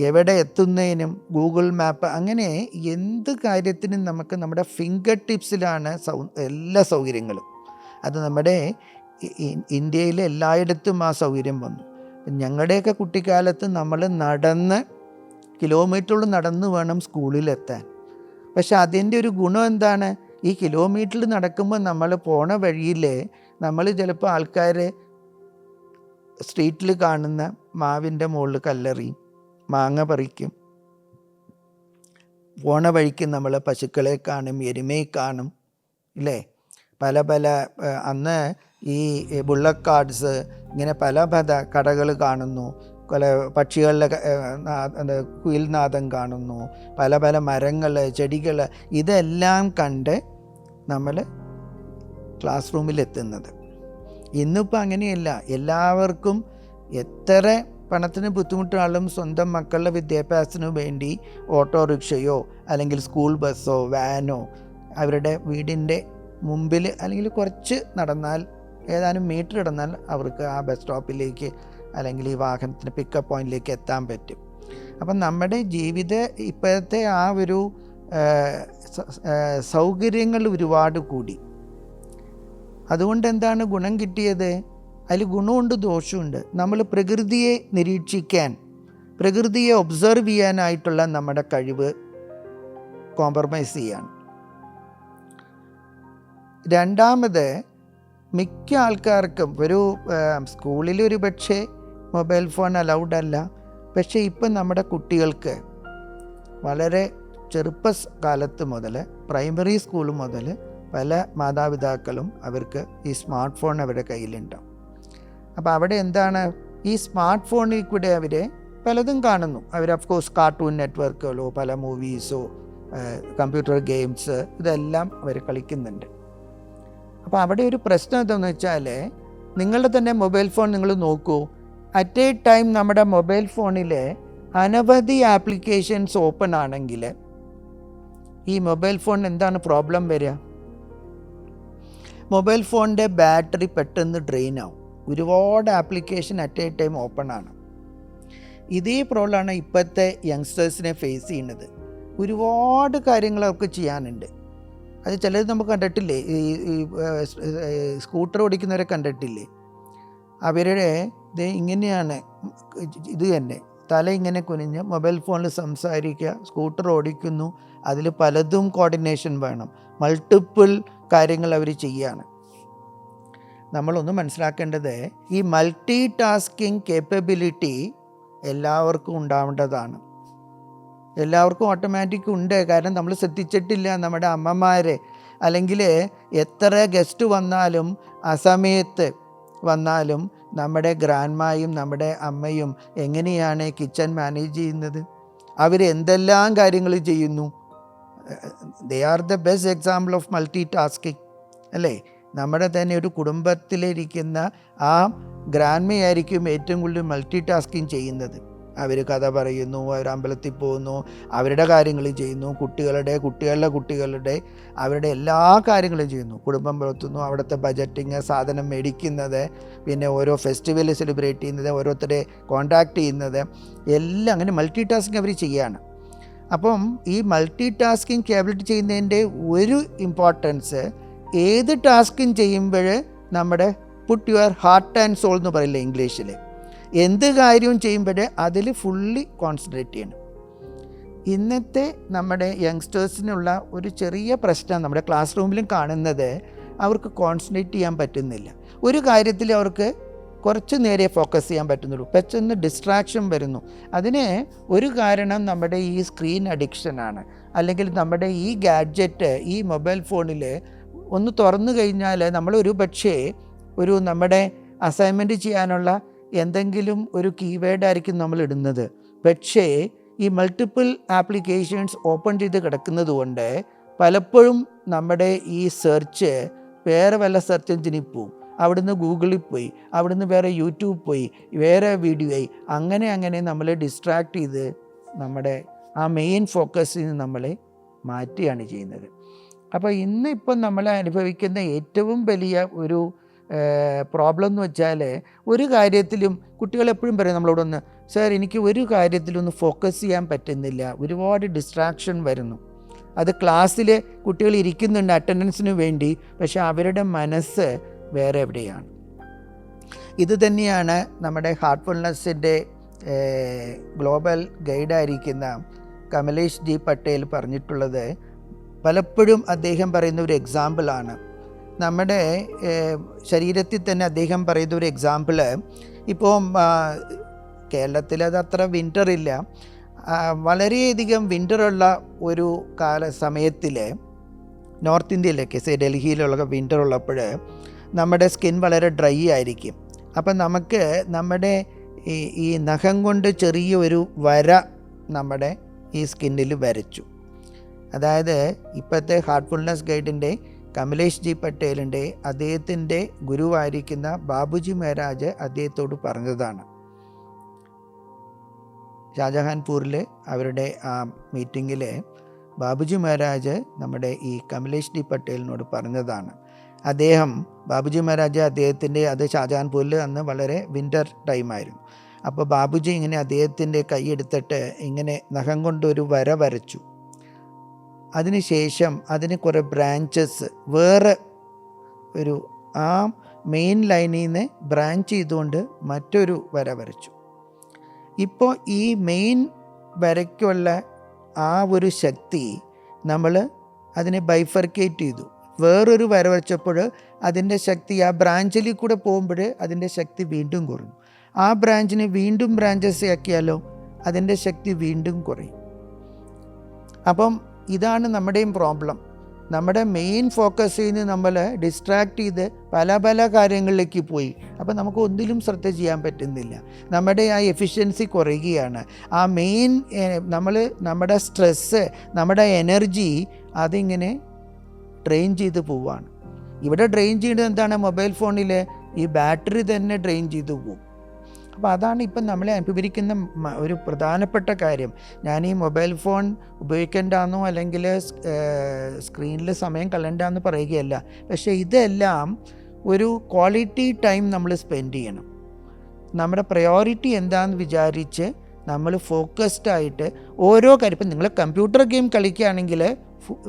എവിടെ എത്തുന്നതിനും ഗൂഗിൾ മാപ്പ്, അങ്ങനെ എന്ത് കാര്യത്തിനും നമുക്ക് നമ്മുടെ ഫിംഗർ ടിപ്സിലാണ് എല്ലാ സൗകര്യങ്ങളും. അത് നമ്മുടെ ഇന്ത്യയിൽ എല്ലായിടത്തും ആ സൗകര്യം വന്നു. ഞങ്ങളുടെയൊക്കെ കുട്ടിക്കാലത്ത് നമ്മൾ കിലോമീറ്ററുകൾ നടന്ന് വേണം സ്കൂളിലെത്താൻ. പക്ഷെ അതിൻ്റെ ഒരു ഗുണം എന്താണ്? ഈ കിലോമീറ്ററിൽ നടക്കുമ്പോൾ നമ്മൾ പോണ വഴിയിൽ നമ്മൾ ചിലപ്പോൾ ആൾക്കാർ സ്ട്രീറ്റിൽ കാണുന്ന മാവിൻ്റെ മുകളിൽ കല്ലെറിയും, മാങ്ങ പറിക്കും. പോണ വഴിക്ക് നമ്മൾ പശുക്കളെ കാണും, എരുമയെ കാണും, ഇല്ലേ? പല അന്ന് ഈ ബുള്ളറ്റ് കാർഡ്സ്, ഇങ്ങനെ പല കടകൾ കാണുന്നു, പല പക്ഷികളുടെ കുയിൽനാദം കാണുന്നു, പല മരങ്ങൾ, ചെടികൾ, ഇതെല്ലാം കണ്ട് നമ്മൾ ക്ലാസ് റൂമിലെത്തുന്നത്. ഇന്നിപ്പോൾ അങ്ങനെയല്ല. എല്ലാവർക്കും എത്ര പണത്തിന് ബുദ്ധിമുട്ടാളും സ്വന്തം മക്കളുടെ വിദ്യാഭ്യാസത്തിനു വേണ്ടി ഓട്ടോറിക്ഷയോ അല്ലെങ്കിൽ സ്കൂൾ ബസ്സോ വാനോ അവരുടെ വീടിൻ്റെ മുമ്പിൽ അല്ലെങ്കിൽ കുറച്ച് നടന്നാൽ, ഏതാനും മീറ്റർ നടന്നാൽ അവർക്ക് ആ ബസ് സ്റ്റോപ്പിലേക്ക് അല്ലെങ്കിൽ ഈ വാഹനത്തിന് പിക്കപ്പ് പോയിന്റിലേക്ക് എത്താൻ പറ്റും. അപ്പം നമ്മുടെ ഇപ്പോഴത്തെ ആ ഒരു സൗകര്യങ്ങൾ ഒരുപാട് കൂടി. അതുകൊണ്ട് എന്താണ് ഗുണം കിട്ടിയത്? അതിൽ ഗുണമുണ്ട്, ദോഷമുണ്ട്. നമ്മൾ പ്രകൃതിയെ നിരീക്ഷിക്കാൻ, പ്രകൃതിയെ ഒബ്സർവ് ചെയ്യാനായിട്ടുള്ള നമ്മുടെ കഴിവ് കോംപ്രമൈസ് ചെയ്യാണ്. രണ്ടാമത്, മിക്ക ആൾക്കാർക്കും സ്കൂളിൽ ഒരു പക്ഷേ മൊബൈൽ ഫോൺ അലൗഡ് അല്ല. പക്ഷേ ഇപ്പം നമ്മുടെ കുട്ടികൾക്ക് വളരെ ചെറുപ്പകാലത്ത് മുതൽ, പ്രൈമറി സ്കൂൾ മുതൽ പല മാതാപിതാക്കളും അവർക്ക് ഈ സ്മാർട്ട് ഫോൺ അവരുടെ കയ്യിലുണ്ടാവും. അപ്പോൾ അവിടെ എന്താണ്, ഈ സ്മാർട്ട് ഫോണിൽ കൂടെ അവർ പലതും കാണുന്നു. അവർ ഓഫ്കോഴ്സ് കാർട്ടൂൺ നെറ്റ്വർക്കുകളോ പല മൂവീസോ കമ്പ്യൂട്ടർ ഗെയിംസ് ഇതെല്ലാം അവർ കളിക്കുന്നുണ്ട്. അപ്പോൾ അവിടെ ഒരു പ്രശ്നം എന്താണെന്ന് വെച്ചാൽ, നിങ്ങളുടെ തന്നെ മൊബൈൽ ഫോൺ നിങ്ങൾ നോക്കൂ. അറ്റ് എ ടൈം നമ്മുടെ മൊബൈൽ ഫോണിൽ അനവധി ആപ്ലിക്കേഷൻസ് ഓപ്പൺ ആണെങ്കിൽ ഈ മൊബൈൽ ഫോൺ എന്താണ് പ്രോബ്ലം വരിക? മൊബൈൽ ഫോണിൻ്റെ ബാറ്ററി പെട്ടെന്ന് ഡ്രെയിൻ ആവും. ഒരുപാട് application at a time open ആണ്. ഇതേ പ്രോബ്ലമാണ് ഇപ്പോഴത്തെ യങ്സ്റ്റേഴ്സിനെ ഫേസ് ചെയ്യുന്നത്. ഒരുപാട് കാര്യങ്ങൾ അവർക്ക് ചെയ്യാനുണ്ട്. അത് ചിലത് നമുക്ക് കണ്ടിട്ടില്ലേ, ഈ സ്കൂട്ടർ ഓടിക്കുന്നവരെ കണ്ടിട്ടില്ലേ? അവരുടെ ഇങ്ങനെയാണ്, ഇത് തന്നെ തല ഇങ്ങനെ കുനിഞ്ഞ് മൊബൈൽ ഫോണിൽ സംസാരിക്കുക, സ്കൂട്ടർ ഓടിക്കുന്നു. അതിൽ പലതും കോർഡിനേഷൻ വേണം, മൾട്ടിപ്പിൾ കാര്യങ്ങൾ അവർ ചെയ്യാണ്. നമ്മളൊന്ന് മനസ്സിലാക്കേണ്ടത്, ഈ മൾട്ടി ടാസ്കിങ് കേപ്പബിലിറ്റി എല്ലാവർക്കും ഉണ്ടാവേണ്ടതാണ്. എല്ലാവർക്കും ഓട്ടോമാറ്റിക് ഉണ്ട്. കാരണം നമ്മൾ ശ്രദ്ധിച്ചിട്ടില്ല, നമ്മുടെ അമ്മമാരെ അല്ലെങ്കിൽ എത്ര ഗസ്റ്റ് വന്നാലും അസമയത്ത് വന്നാലും നമ്മുടെ ഗ്രാൻഡ്മായും നമ്മുടെ അമ്മയും എങ്ങനെയാണ് കിച്ചൺ മാനേജ് ചെയ്യുന്നത്? അവർ എന്തെല്ലാം കാര്യങ്ങൾ ചെയ്യുന്നു. They are the best example of multi tasking, അല്ലേ? നമ്മുടെ തന്നെ ഒരു കുടുംബത്തിലിരിക്കുന്ന ആ ഗ്രാൻഡ്മയായിരിക്കും ഏറ്റവും കൂടുതൽ മൾട്ടി ടാസ്കിങ് ചെയ്യുന്നത്. അവർ കഥ പറയുന്നു, അവർ അമ്പലത്തിൽ പോകുന്നു, അവരുടെ കാര്യങ്ങൾ ചെയ്യുന്നു, കുട്ടികളുടെ അവരുടെ എല്ലാ കാര്യങ്ങളും ചെയ്യുന്നു, കുടുംബം വളർത്തുന്നു, അവിടുത്തെ ബജറ്റിങ്, സാധനം മേടിക്കുന്നത്, പിന്നെ ഓരോ ഫെസ്റ്റിവൽ സെലിബ്രേറ്റ് ചെയ്യുന്നത്, ഓരോരുത്തരെ കോൺടാക്റ്റ് ചെയ്യുന്നത്, എല്ലാം അങ്ങനെ മൾട്ടി ടാസ്കിങ് അവർ ചെയ്യാണ്. അപ്പം ഈ മൾട്ടി ടാസ്കിങ് കേബിലിറ്റി ചെയ്യുന്നതിൻ്റെ ഒരു ഇമ്പോർട്ടൻസ്, ഏത് ടാസ്കിങ് ചെയ്യുമ്പോൾ നമ്മുടെ put your heart and soul എന്ന് പറയില്ല ഇംഗ്ലീഷിൽ, എന്ത് കാര്യവും ചെയ്യുമ്പോൾ അതിൽ ഫുള്ളി കോൺസെൻട്രേറ്റ് ചെയ്യണം. ഇന്നത്തെ നമ്മുടെ യങ്സ്റ്റേഴ്സിനുള്ള ഒരു ചെറിയ പ്രശ്നം നമ്മുടെ ക്ലാസ് റൂമിലും കാണുന്നത്, അവർക്ക് കോൺസെൻട്രേറ്റ് ചെയ്യാൻ പറ്റുന്നില്ല. ഒരു കാര്യത്തിൽ അവർക്ക് കുറച്ച് നേരെ ഫോക്കസ് ചെയ്യാൻ പറ്റുന്നുള്ളൂ, പെട്ടെന്ന് ഡിസ്ട്രാക്ഷൻ വരുന്നു. അതിന് ഒരു കാരണം നമ്മുടെ ഈ സ്ക്രീൻ അഡിക്ഷനാണ്. അല്ലെങ്കിൽ നമ്മുടെ ഈ ഗാഡ്ജറ്റ്, ഈ മൊബൈൽ ഫോണിൽ ഒന്ന് തുറന്നു കഴിഞ്ഞാൽ നമ്മളൊരു പക്ഷേ നമ്മുടെ അസൈൻമെൻറ്റ് ചെയ്യാനുള്ള എന്തെങ്കിലും ഒരു കീവേഡായിരിക്കും നമ്മൾ ഇടുന്നത്. പക്ഷേ ഈ മൾട്ടിപ്പിൾ ആപ്ലിക്കേഷൻസ് ഓപ്പൺ ചെയ്ത് കിടക്കുന്നത് കൊണ്ട് പലപ്പോഴും നമ്മുടെ ഈ സെർച്ച് വേറെ വല്ല സെർച്ച് എഞ്ചിനിൽ പോവും, അവിടുന്ന് ഗൂഗിളിൽ പോയി, അവിടുന്ന് വേറെ യൂട്യൂബ് പോയി, വേറെ വീഡിയോ ആയി, അങ്ങനെ നമ്മളെ ഡിസ്ട്രാക്ട് ചെയ്ത് നമ്മുടെ ആ മെയിൻ ഫോക്കസിൽ നിന്ന് നമ്മളെ മാറ്റുകയാണ് ചെയ്യുന്നത്. അപ്പോൾ ഇന്നിപ്പം നമ്മൾ അനുഭവിക്കുന്ന ഏറ്റവും വലിയ ഒരു പ്രോബ്ലം എന്ന് വെച്ചാൽ, ഒരു കാര്യത്തിലും കുട്ടികൾ എപ്പോഴും പറയും നമ്മളോടൊന്ന്, സാർ എനിക്ക് ഒരു കാര്യത്തിലൊന്ന് ഫോക്കസ് ചെയ്യാൻ പറ്റുന്നില്ല, ഒരുപാട് ഡിസ്ട്രാക്ഷൻ വരുന്നു. അത് ക്ലാസ്സിൽ കുട്ടികൾ ഇരിക്കുന്നുണ്ട് അറ്റൻഡൻസിന് വേണ്ടി, പക്ഷെ അവരുടെ മനസ്സ് വേറെ എവിടെയാണ്. ഇത് തന്നെയാണ് നമ്മുടെ ഹാർട്ട്ഫുൾനെസ്സിൻ്റെ ഗ്ലോബൽ ഗൈഡായിരിക്കുന്ന കമലേഷ് ജി പട്ടേൽ പറഞ്ഞിട്ടുള്ളത്. പലപ്പോഴും അദ്ദേഹം പറയുന്ന ഒരു എക്സാമ്പിളാണ്, നമ്മുടെ ശരീരത്തിൽ തന്നെ അദ്ദേഹം പറയുന്ന ഒരു എക്സാമ്പിള്, ഇപ്പോൾ കേരളത്തിൽ അത് അത്ര വിൻ്റർ ഇല്ല, വളരെയധികം വിൻ്ററുള്ള ഒരു സമയത്തിൽ നോർത്ത് ഇന്ത്യയിലൊക്കെ ഡൽഹിയിലുള്ള വിൻ്റർ ഉള്ളപ്പോൾ നമ്മുടെ സ്കിൻ വളരെ ഡ്രൈ ആയിരിക്കും. അപ്പം നമുക്ക് നമ്മുടെ ഈ നഖം കൊണ്ട് ചെറിയൊരു വര നമ്മുടെ ഈ സ്കിന്നിൽ വരച്ചു. അതായത് ഇപ്പോഴത്തെ ഹാർട്ട്ഫുൾനെസ് ഗൈഡിൻ്റെ കമലേഷ് ജി പട്ടേലിൻ്റെ അദ്ദേഹത്തിൻ്റെ ഗുരുവായിരിക്കുന്ന ബാബുജി മഹാരാജ് അദ്ദേഹത്തോട് പറഞ്ഞതാണ്. ഷാജഹാൻപൂരിൽ അവരുടെ ആ മീറ്റിങ്ങിൽ ബാബുജി മഹാരാജ് നമ്മുടെ ഈ കമലേഷ് ജി പട്ടേലിനോട് പറഞ്ഞതാണ്. ബാബുജി മഹാരാജ് അദ്ദേഹത്തിൻ്റെ, അത് ഷാജഹാൻപൂരിൽ അന്ന് വളരെ വിൻ്റർ ടൈമായിരുന്നു. അപ്പോൾ ബാബുജി ഇങ്ങനെ അദ്ദേഹത്തിൻ്റെ കൈയെടുത്തിട്ട് ഇങ്ങനെ നഖം കൊണ്ടൊരു വര വരച്ചു. അതിനുശേഷം അതിന് കുറേ ബ്രാഞ്ചസ് വേറെ ഒരു ആ മെയിൻ ലൈനിൽ നിന്ന് ബ്രാഞ്ച് ചെയ്തുകൊണ്ട് മറ്റൊരു വര വരച്ചു. ഇപ്പോൾ ഈ മെയിൻ വരയ്ക്കുള്ള ആ ഒരു ശക്തി നമ്മൾ അതിനെ ബൈഫർക്കേറ്റ് ചെയ്തു. വേറൊരു വര വരച്ചപ്പോൾ അതിൻ്റെ ശക്തി ആ ബ്രാഞ്ചിൽ കൂടെ പോകുമ്പോൾ അതിൻ്റെ ശക്തി വീണ്ടും കുറഞ്ഞു. ആ ബ്രാഞ്ചിനെ വീണ്ടും ബ്രാഞ്ചസ് ആക്കിയാലോ അതിൻ്റെ ശക്തി വീണ്ടും കുറയും. അപ്പം ഇതാണ് നമ്മുടെയും പ്രോബ്ലം. നമ്മുടെ മെയിൻ ഫോക്കസിൽ നിന്ന് നമ്മൾ ഡിസ്ട്രാക്ട് ചെയ്ത് പല കാര്യങ്ങളിലേക്ക് പോയി. അപ്പോൾ നമുക്ക് ഒന്നിലും ശ്രദ്ധ ചെയ്യാൻ പറ്റുന്നില്ല. നമ്മുടെ ആ എഫിഷ്യൻസി കുറയുകയാണ്. ആ മെയിൻ നമ്മുടെ സ്ട്രെസ്സ്, നമ്മുടെ എനർജി അതിങ്ങനെ ഡ്രെയിൻ ചെയ്ത് പോവുകയാണ്. ഇവിടെ ഡ്രെയിൻ ചെയ്യുന്നത് എന്താണ്? മൊബൈൽ ഫോണിൽ ഈ ബാറ്ററി തന്നെ ഡ്രെയിൻ ചെയ്ത് പോകും. അപ്പോൾ അതാണ് ഇപ്പം നമ്മളെ അനുഭവിക്കുന്ന ഒരു പ്രധാനപ്പെട്ട കാര്യം. ഞാൻ ഈ മൊബൈൽ ഫോൺ ഉപയോഗിക്കേണ്ടെന്നോ അല്ലെങ്കിൽ സ്ക്രീനിൽ സമയം കളയണ്ടെന്ന് പറയുകയല്ല. പക്ഷേ ഇതെല്ലാം ഒരു ക്വാളിറ്റി ടൈം നമ്മൾ സ്പെൻഡ് ചെയ്യണം. നമ്മുടെ പ്രയോറിറ്റി എന്താണെന്ന് വിചാരിച്ച് നമ്മൾ ഫോക്കസ്ഡ് ആയിട്ട് ഓരോ കാര്യം, ഇപ്പം നിങ്ങൾ കമ്പ്യൂട്ടർ ഗെയിം കളിക്കുകയാണെങ്കിൽ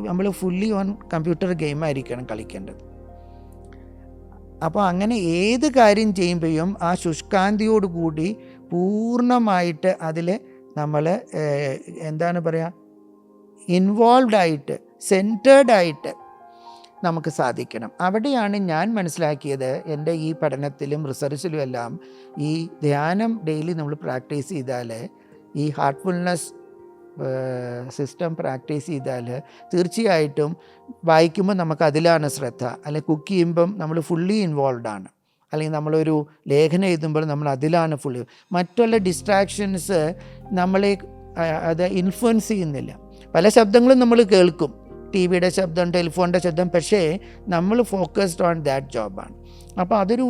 നമ്മൾ ഫുള്ളി ഓൺ കമ്പ്യൂട്ടർ ഗെയിമായിരിക്കണം കളിക്കേണ്ടത്. അപ്പോൾ അങ്ങനെ ഏത് കാര്യം ചെയ്യുമ്പോഴും ആ ശുഷ്കാന്തിയോടുകൂടി പൂർണ്ണമായിട്ട് അതിൽ നമ്മൾ എന്താണ് പറയുക, ഇൻവോൾവ് ആയിട്ട് സെൻറ്റേർഡ് ആയിട്ട് നമുക്ക് സാധിക്കണം. അവിടെയാണ് ഞാൻ മനസ്സിലാക്കിയത്, എൻ്റെ ഈ പഠനത്തിലും റിസർച്ചിലും എല്ലാം, ഈ ധ്യാനം ഡെയിലി നമ്മൾ പ്രാക്ടീസ് ചെയ്താൽ, ഈ ഹാർട്ട്ഫുൾനെസ് സിസ്റ്റം പ്രാക്ടീസ് ചെയ്താൽ തീർച്ചയായിട്ടും വായിക്കുമ്പോൾ നമുക്ക് അതിലാണ് ശ്രദ്ധ, അല്ലെങ്കിൽ കുക്ക് ചെയ്യുമ്പം നമ്മൾ ഫുള്ളി ഇൻവോൾവ് ആണ്, അല്ലെങ്കിൽ നമ്മളൊരു ലേഖനം എഴുതുമ്പോൾ നമ്മൾ അതിലാണ് ഫുള്ളി. മറ്റുള്ള ഡിസ്ട്രാക്ഷൻസ് നമ്മളെ അത് ഇൻഫ്ലുവൻസ് ചെയ്യുന്നില്ല. പല ശബ്ദങ്ങളും നമ്മൾ കേൾക്കും, ടി വിയുടെ ശബ്ദം, ടെലിഫോണിൻ്റെ ശബ്ദം, പക്ഷേ നമ്മൾ ഫോക്കസ്ഡ് ഓൺ ദാറ്റ് ജോബാണ്. അപ്പോൾ അതൊരു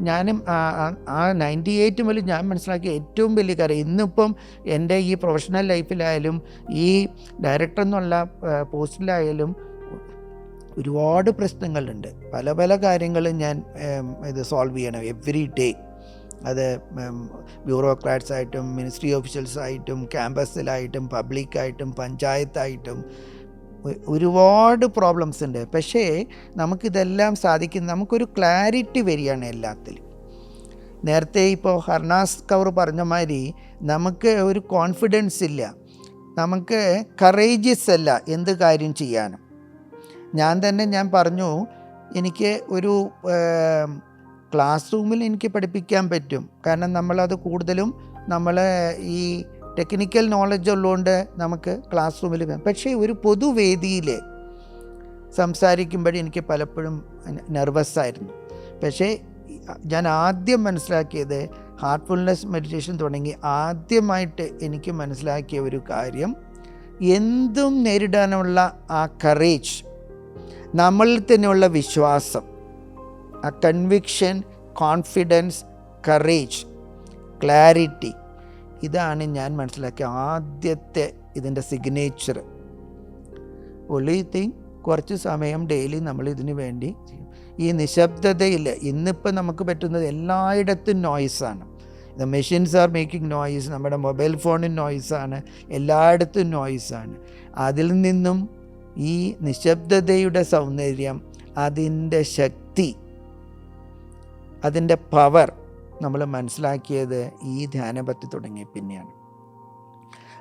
ഞാനും ആ 98 മുതൽ ഞാൻ മനസ്സിലാക്കിയ ഏറ്റവും വലിയ കാര്യം. ഇന്നിപ്പം എൻ്റെ ഈ പ്രൊഫഷണൽ ലൈഫിലായാലും ഈ ഡയറക്ടർ എന്നുള്ള പോസ്റ്റിലായാലും ഒരുപാട് പ്രശ്നങ്ങളുണ്ട്. പല കാര്യങ്ങളും ഞാൻ ഇത് സോൾവ് ചെയ്യണം എവറി ഡേ. അത് ബ്യൂറോക്രാറ്റ്സ് ആയിട്ടും മിനിസ്ട്രി ഓഫീഷ്യൽസ് ആയിട്ടും ക്യാമ്പസിലായിട്ടും പബ്ലിക്കായിട്ടും പഞ്ചായത്തായിട്ടും ഒരുപാട് പ്രോബ്ലംസ് ഉണ്ട്. പക്ഷേ നമുക്കിതെല്ലാം സാധിക്കും, നമുക്കൊരു ക്ലാരിറ്റി വരികയാണ് എല്ലാത്തിലും. നേരത്തെ ഇപ്പോൾ ഹർനാസ് കൗർ പറഞ്ഞ മാതിരി നമുക്ക് ഒരു കോൺഫിഡൻസ് ഇല്ല, നമുക്ക് കറേജിയസ് അല്ല എന്ത് കാര്യം ചെയ്യാനും. ഞാൻ പറഞ്ഞു, എനിക്ക് ഒരു ക്ലാസ് റൂമിൽ എനിക്ക് പഠിപ്പിക്കാൻ പറ്റും, കാരണം നമ്മളത് കൂടുതലും ഈ ടെക്നിക്കൽ നോളജ് ഉള്ളതുകൊണ്ട് നമുക്ക് ക്ലാസ് റൂമിൽ. പക്ഷേ ഒരു പൊതുവേദിയിൽ സംസാരിക്കുമ്പോൾ എനിക്ക് പലപ്പോഴും നെർവസ്സായിരുന്നു. പക്ഷേ ഞാൻ ആദ്യം മനസ്സിലാക്കിയത് ഹാർട്ട്ഫുൾനെസ് മെഡിറ്റേഷൻ തുടങ്ങി ആദ്യമായിട്ട് എനിക്ക് മനസ്സിലാക്കിയ ഒരു കാര്യം, എന്തും നേരിടാനുള്ള ആ കറേജ്, നമ്മളിൽ തന്നെയുള്ള വിശ്വാസം, ആ കൺവിക്ഷൻ, കോൺഫിഡൻസ്, കറേജ്, ക്ലാരിറ്റി, ഇതാണ് ഞാൻ മനസ്സിലാക്കിയ ആദ്യത്തെ ഇതിൻ്റെ സിഗ്നേച്ചർ. ഒളി തിങ്, കുറച്ച് സമയം ഡെയിലി നമ്മൾ ഇതിന് വേണ്ടി ചെയ്യും. ഈ നിശബ്ദതയിൽ ഇന്നിപ്പോൾ നമുക്ക് പറ്റുന്നത് എല്ലായിടത്തും നോയ്സാണ്. The machines are making noise, നമ്മുടെ മൊബൈൽ ഫോണിന് നോയ്സാണ്, എല്ലായിടത്തും നോയ്സാണ്. അതിൽ നിന്നും ഈ നിശബ്ദതയുടെ സൗന്ദര്യം, അതിൻ്റെ ശക്തി, അതിൻ്റെ പവർ നമ്മൾ മനസ്സിലാക്കിയത് ഈ ധ്യാനപത്തി തുടങ്ങിയ പിന്നെയാണ്.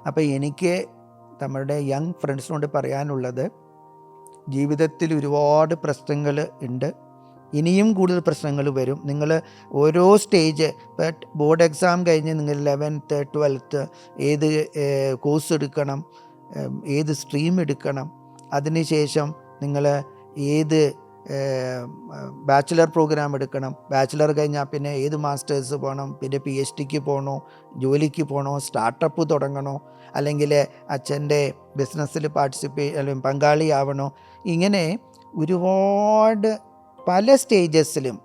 അപ്പോൾ എനിക്ക് നമ്മുടെ യങ് ഫ്രണ്ട്സിനോട് പറയാനുള്ളത്, ജീവിതത്തിൽ ഒരുപാട് പ്രശ്നങ്ങൾ ഉണ്ട്, ഇനിയും കൂടുതൽ പ്രശ്നങ്ങൾ വരും. നിങ്ങൾ ഓരോ സ്റ്റേജ്, ഇപ്പോൾ ബോർഡ് എക്സാം കഴിഞ്ഞ് നിങ്ങൾ 11th 12th ഏത് കോഴ്സ് എടുക്കണം, ഏത് സ്ട്രീം എടുക്കണം, അതിനുശേഷം നിങ്ങൾ ഏത് ബാച്ചിലർ പ്രോഗ്രാം എടുക്കണം, ബാച്ചിലർ കഴിഞ്ഞാൽ പിന്നെ ഏത് മാസ്റ്റേഴ്സ് പോകണം, പിന്നെ PhDക്ക് പോകണോ, ജോലിക്ക് പോകണോ, സ്റ്റാർട്ടപ്പ് തുടങ്ങണോ, അല്ലെങ്കിൽ അച്ഛൻ്റെ ബിസിനസ്സിൽ അല്ലെങ്കിൽ പങ്കാളിയാവണോ, ഇങ്ങനെ ഒരുപാട് പല സ്റ്റേജസിലും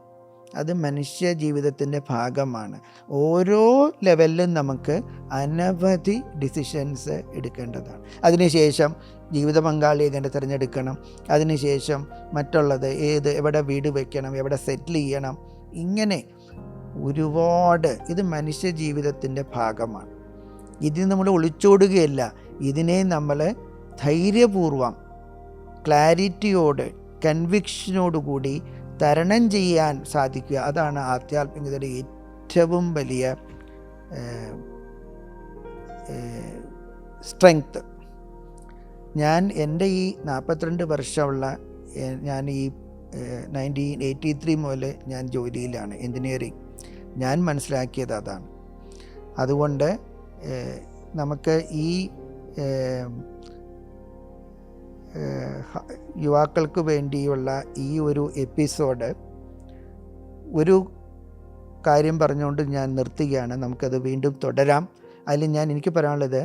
അത് മനുഷ്യ ജീവിതത്തിൻ്റെ ഭാഗമാണ്. ഓരോ ലെവലിലും നമുക്ക് അനവധി ഡിസിഷൻസ് എടുക്കേണ്ടതാണ്. അതിനുശേഷം ജീവിത പങ്കാളിയെ എങ്ങനെ തിരഞ്ഞെടുക്കണം, അതിനുശേഷം മറ്റുള്ളത് എവിടെ വീട് വയ്ക്കണം, എവിടെ സെറ്റിൽ ചെയ്യണം, ഇങ്ങനെ ഒരുപാട്, ഇത് മനുഷ്യ ജീവിതത്തിൻ്റെ ഭാഗമാണ്. ഇതിന് നമ്മൾ ഒളിച്ചോടുകയല്ല, ഇതിനെ നമ്മൾ ധൈര്യപൂർവം, ക്ലാരിറ്റിയോട്, കൺവിക്ഷനോടുകൂടി തരണം ചെയ്യാൻ സാധിക്കുക. അതാണ് ആധ്യാത്മികതയുടെ ഏറ്റവും വലിയ സ്ട്രെങ്ത്. ഞാൻ എൻ്റെ ഈ 42 വർഷമുള്ള, ഞാൻ ഈ 1983 മുതൽ ഞാൻ ജോലിയിലാണ്, എൻജിനീയറിങ്. ഞാൻ മനസ്സിലാക്കിയത് അതാണ്. അതുകൊണ്ട് നമുക്ക് ഈ യുവാക്കൾക്ക് വേണ്ടിയുള്ള ഈ ഒരു എപ്പിസോഡ് ഒരു കാര്യം പറഞ്ഞുകൊണ്ട് ഞാൻ നിർത്തുകയാണ്. നമുക്കത് വീണ്ടും തുടരാം. അതിൽ എനിക്ക് പറയാനുള്ളത്,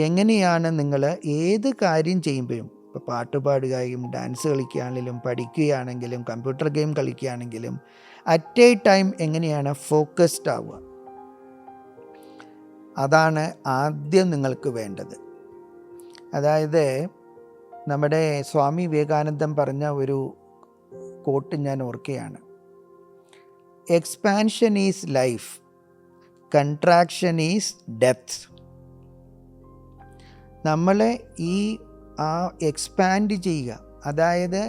എങ്ങനെയാണ് നിങ്ങൾ ഏത് കാര്യം ചെയ്യുമ്പോഴും, ഇപ്പോൾ പാട്ട് പാടുകയും ഡാൻസ് കളിക്കുകയാണെങ്കിലും പഠിക്കുകയാണെങ്കിലും കമ്പ്യൂട്ടർ ഗെയിം കളിക്കുകയാണെങ്കിലും അറ്റ് എ ടൈം എങ്ങനെയാണ് ഫോക്കസ്ഡ് ആവുക, അതാണ് ആദ്യം നിങ്ങൾക്ക് വേണ്ടത്. അതായത് നമ്മുടെ സ്വാമി വിവേകാനന്ദൻ പറഞ്ഞ ഒരു കോട്ട് ഞാൻ ഓർക്കുകയാണ്, expansion is life, contraction is depth. നമ്മളെ ആ എക്സ്പാൻഡ് ചെയ്യുക, അതായത്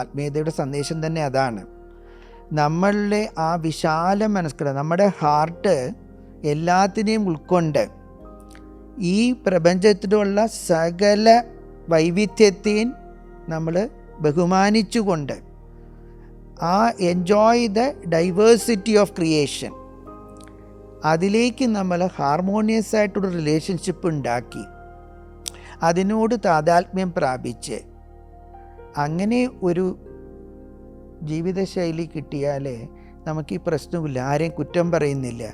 ആത്മീയതയുടെ സന്ദേശം തന്നെ അതാണ്. നമ്മളുടെ ആ വിശാല മനസ്കത, നമ്മുടെ ഹാർട്ട് എല്ലാത്തിനെയും ഉൾക്കൊണ്ട് ഈ പ്രപഞ്ചത്തിലുള്ള സകല വൈവിധ്യത്തെയും നമ്മൾ ബഹുമാനിച്ചുകൊണ്ട് ആ enjoy the diversity of creation, അതിലേക്ക് നമ്മൾ ഹാർമോണിയസ് ആയിട്ടൊരു റിലേഷൻഷിപ്പ് ഉണ്ടാക്കി അതിനോട് താതാത്മ്യം പ്രാപിച്ച് അങ്ങനെ ഒരു ജീവിതശൈലി കിട്ടിയാൽ നമുക്ക് ഈ പ്രശ്നമില്ല. ആരെയും കുറ്റം പറയുന്നില്ല.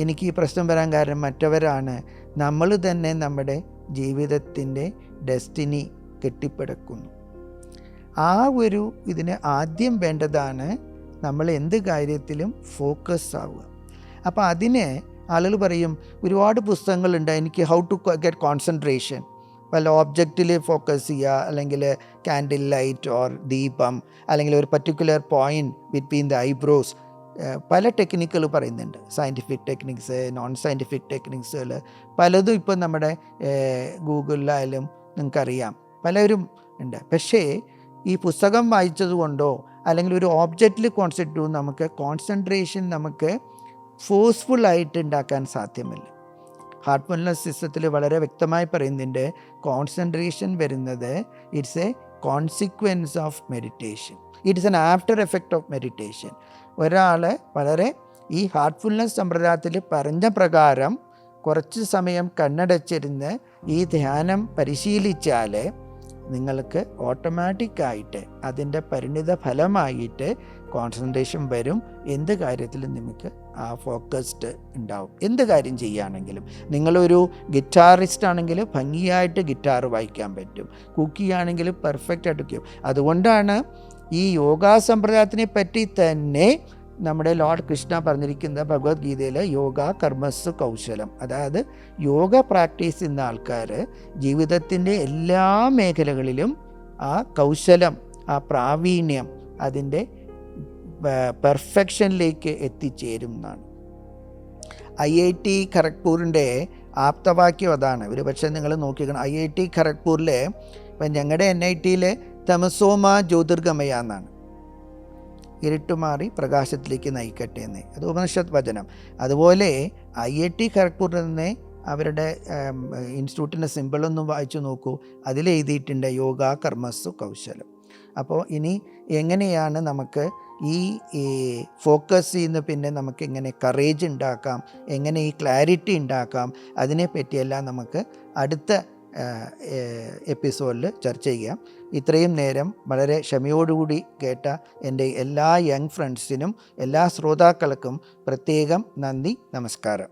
എനിക്ക് ഈ പ്രശ്നം വരാൻ കാരണം മറ്റവരാണ്. നമ്മൾ തന്നെ നമ്മുടെ ജീവിതത്തിൻ്റെ ഡെസ്റ്റിനി കെട്ടിപ്പടുക്കുന്നു. ആ ഒരു ഇതിന് ആദ്യം വേണ്ടതാണ് നമ്മൾ എന്ത് കാര്യത്തിലും ഫോക്കസ് ആവുക. അപ്പോൾ അതിന് ആളുകൾ പറയും, ഒരുപാട് പുസ്തകങ്ങളുണ്ട്, എനിക്ക് ഹൗ ടു ഗെറ്റ് കോൺസെൻട്രേഷൻ, വല്ല ഓബ്ജക്റ്റിൽ ഫോക്കസ് ചെയ്യുക, അല്ലെങ്കിൽ കാൻഡിൽ ലൈറ്റ് ഓർ ദീപം, അല്ലെങ്കിൽ ഒരു particular point between the eyebrows. പല ടെക്നിക്കുകൾ പറയുന്നുണ്ട്, സയൻറ്റിഫിക് ടെക്നിക്സ്, നോൺ സയൻറ്റിഫിക് ടെക്നിക്സുകൾ പലതും ഇപ്പം നമ്മുടെ ഗൂഗിളിലായാലും നിങ്ങൾക്കറിയാം, പലരും ഉണ്ട്. പക്ഷേ ഈ പുസ്തകം വായിച്ചത് കൊണ്ടോ അല്ലെങ്കിൽ ഒരു ഓബ്ജക്റ്റിൽ കോൺസെൻട്രേറ്റ് ചെയ്യുമ്പോൾ നമുക്ക് കോൺസെൻട്രേഷൻ നമുക്ക് ഫോഴ്സ്ഫുള്ളായിട്ട് ഉണ്ടാക്കാൻ സാധ്യമല്ല. ഹാർട്ട്ഫുൾനെസ് സിസ്റ്റത്തിൽ വളരെ വ്യക്തമായി പറയുന്നുണ്ട്, കോൺസെൻട്രേഷൻ വരുന്നത് it's A consequence of meditation, it's an after effect of meditation. ഒരാൾ വളരെ ഈ ഹാർട്ട്ഫുൾനെസ് സമ്പ്രദായത്തിൽ പറഞ്ഞ പ്രകാരം കുറച്ച് സമയം കണ്ണടച്ചിരുന്ന് ഈ ധ്യാനം പരിശീലിച്ചാൽ നിങ്ങൾക്ക് ഓട്ടോമാറ്റിക്കായിട്ട് അതിൻ്റെ പരിണിത ഫലമായിട്ട് കോൺസെൻട്രേഷൻ വരും. എന്ത് കാര്യത്തിലും നിങ്ങൾക്ക് ആ ഫോക്കസ്ഡ് ഉണ്ടാവും. എന്ത് കാര്യം ചെയ്യുകയാണെങ്കിലും, നിങ്ങളൊരു ഗിറ്റാറിസ്റ്റ് ആണെങ്കിൽ ഭംഗിയായിട്ട് ഗിറ്റാർ വായിക്കാൻ പറ്റും, കുക്ക് ചെയ്യുകയാണെങ്കിൽ പെർഫെക്റ്റ് ആയിട്ട് കുക്ക് ചെയ്യും. അതുകൊണ്ടാണ് ഈ യോഗാ സമ്പ്രദായത്തിനെ പറ്റി തന്നെ നമ്മുടെ ലോർഡ് കൃഷ്ണ പറഞ്ഞിരിക്കുന്ന ഭഗവത്ഗീതയിൽ യോഗ കർമ്മസ് കൗശലം. അതായത് യോഗ പ്രാക്ടീസ് ചെയ്യുന്ന ആൾക്കാർ ജീവിതത്തിൻ്റെ എല്ലാ മേഖലകളിലും ആ കൗശലം, ആ പ്രാവീണ്യം, അതിൻ്റെ പെർഫെക്ഷനിലേക്ക് എത്തിച്ചേരും എന്നാണ്. IIT ഖരഗ്പൂരിൻ്റെ ആപ്തവാക്യം അതാണ്. ഒരു പക്ഷേ നിങ്ങൾ നോക്കിക്കണം, IIT ഖരഗ്പൂരിലെ ഇപ്പം ഞങ്ങളുടെ NIT തമസോമ ജ്യോതിർഗമയ എന്നാണ്, ഇരുട്ടുമാറി പ്രകാശത്തിലേക്ക് നയിക്കട്ടെ എന്ന്. അത് ഉപനിഷത്ത് വചനം. അതുപോലെ IIT ഖരഗ്പൂരിൽ തന്നെ അവരുടെ ഇൻസ്റ്റിറ്റ്യൂട്ടിൻ്റെ സിമ്പിളൊന്നും വായിച്ചു നോക്കൂ, അതിലെഴുതിയിട്ടുണ്ട് യോഗ കർമ്മസു കൗശലം. അപ്പോൾ ഇനി എങ്ങനെയാണ് നമുക്ക് ഈ ഫോക്കസ് ചെയ്യുന്ന, പിന്നെ നമുക്ക് എങ്ങനെ കറേജ് ഉണ്ടാക്കാം, എങ്ങനെ ഈ ക്ലാരിറ്റി ഉണ്ടാക്കാം, അതിനെപ്പറ്റിയെല്ലാം നമുക്ക് അടുത്ത എപ്പിസോഡിൽ ചർച്ച ചെയ്യാം. ഇത്രയും നേരം വളരെ ക്ഷമയോടുകൂടി കേട്ട എൻ്റെ എല്ലാ യങ് ഫ്രണ്ട്സിനും എല്ലാ ശ്രോതാക്കൾക്കും പ്രത്യേകം നന്ദി, നമസ്കാരം.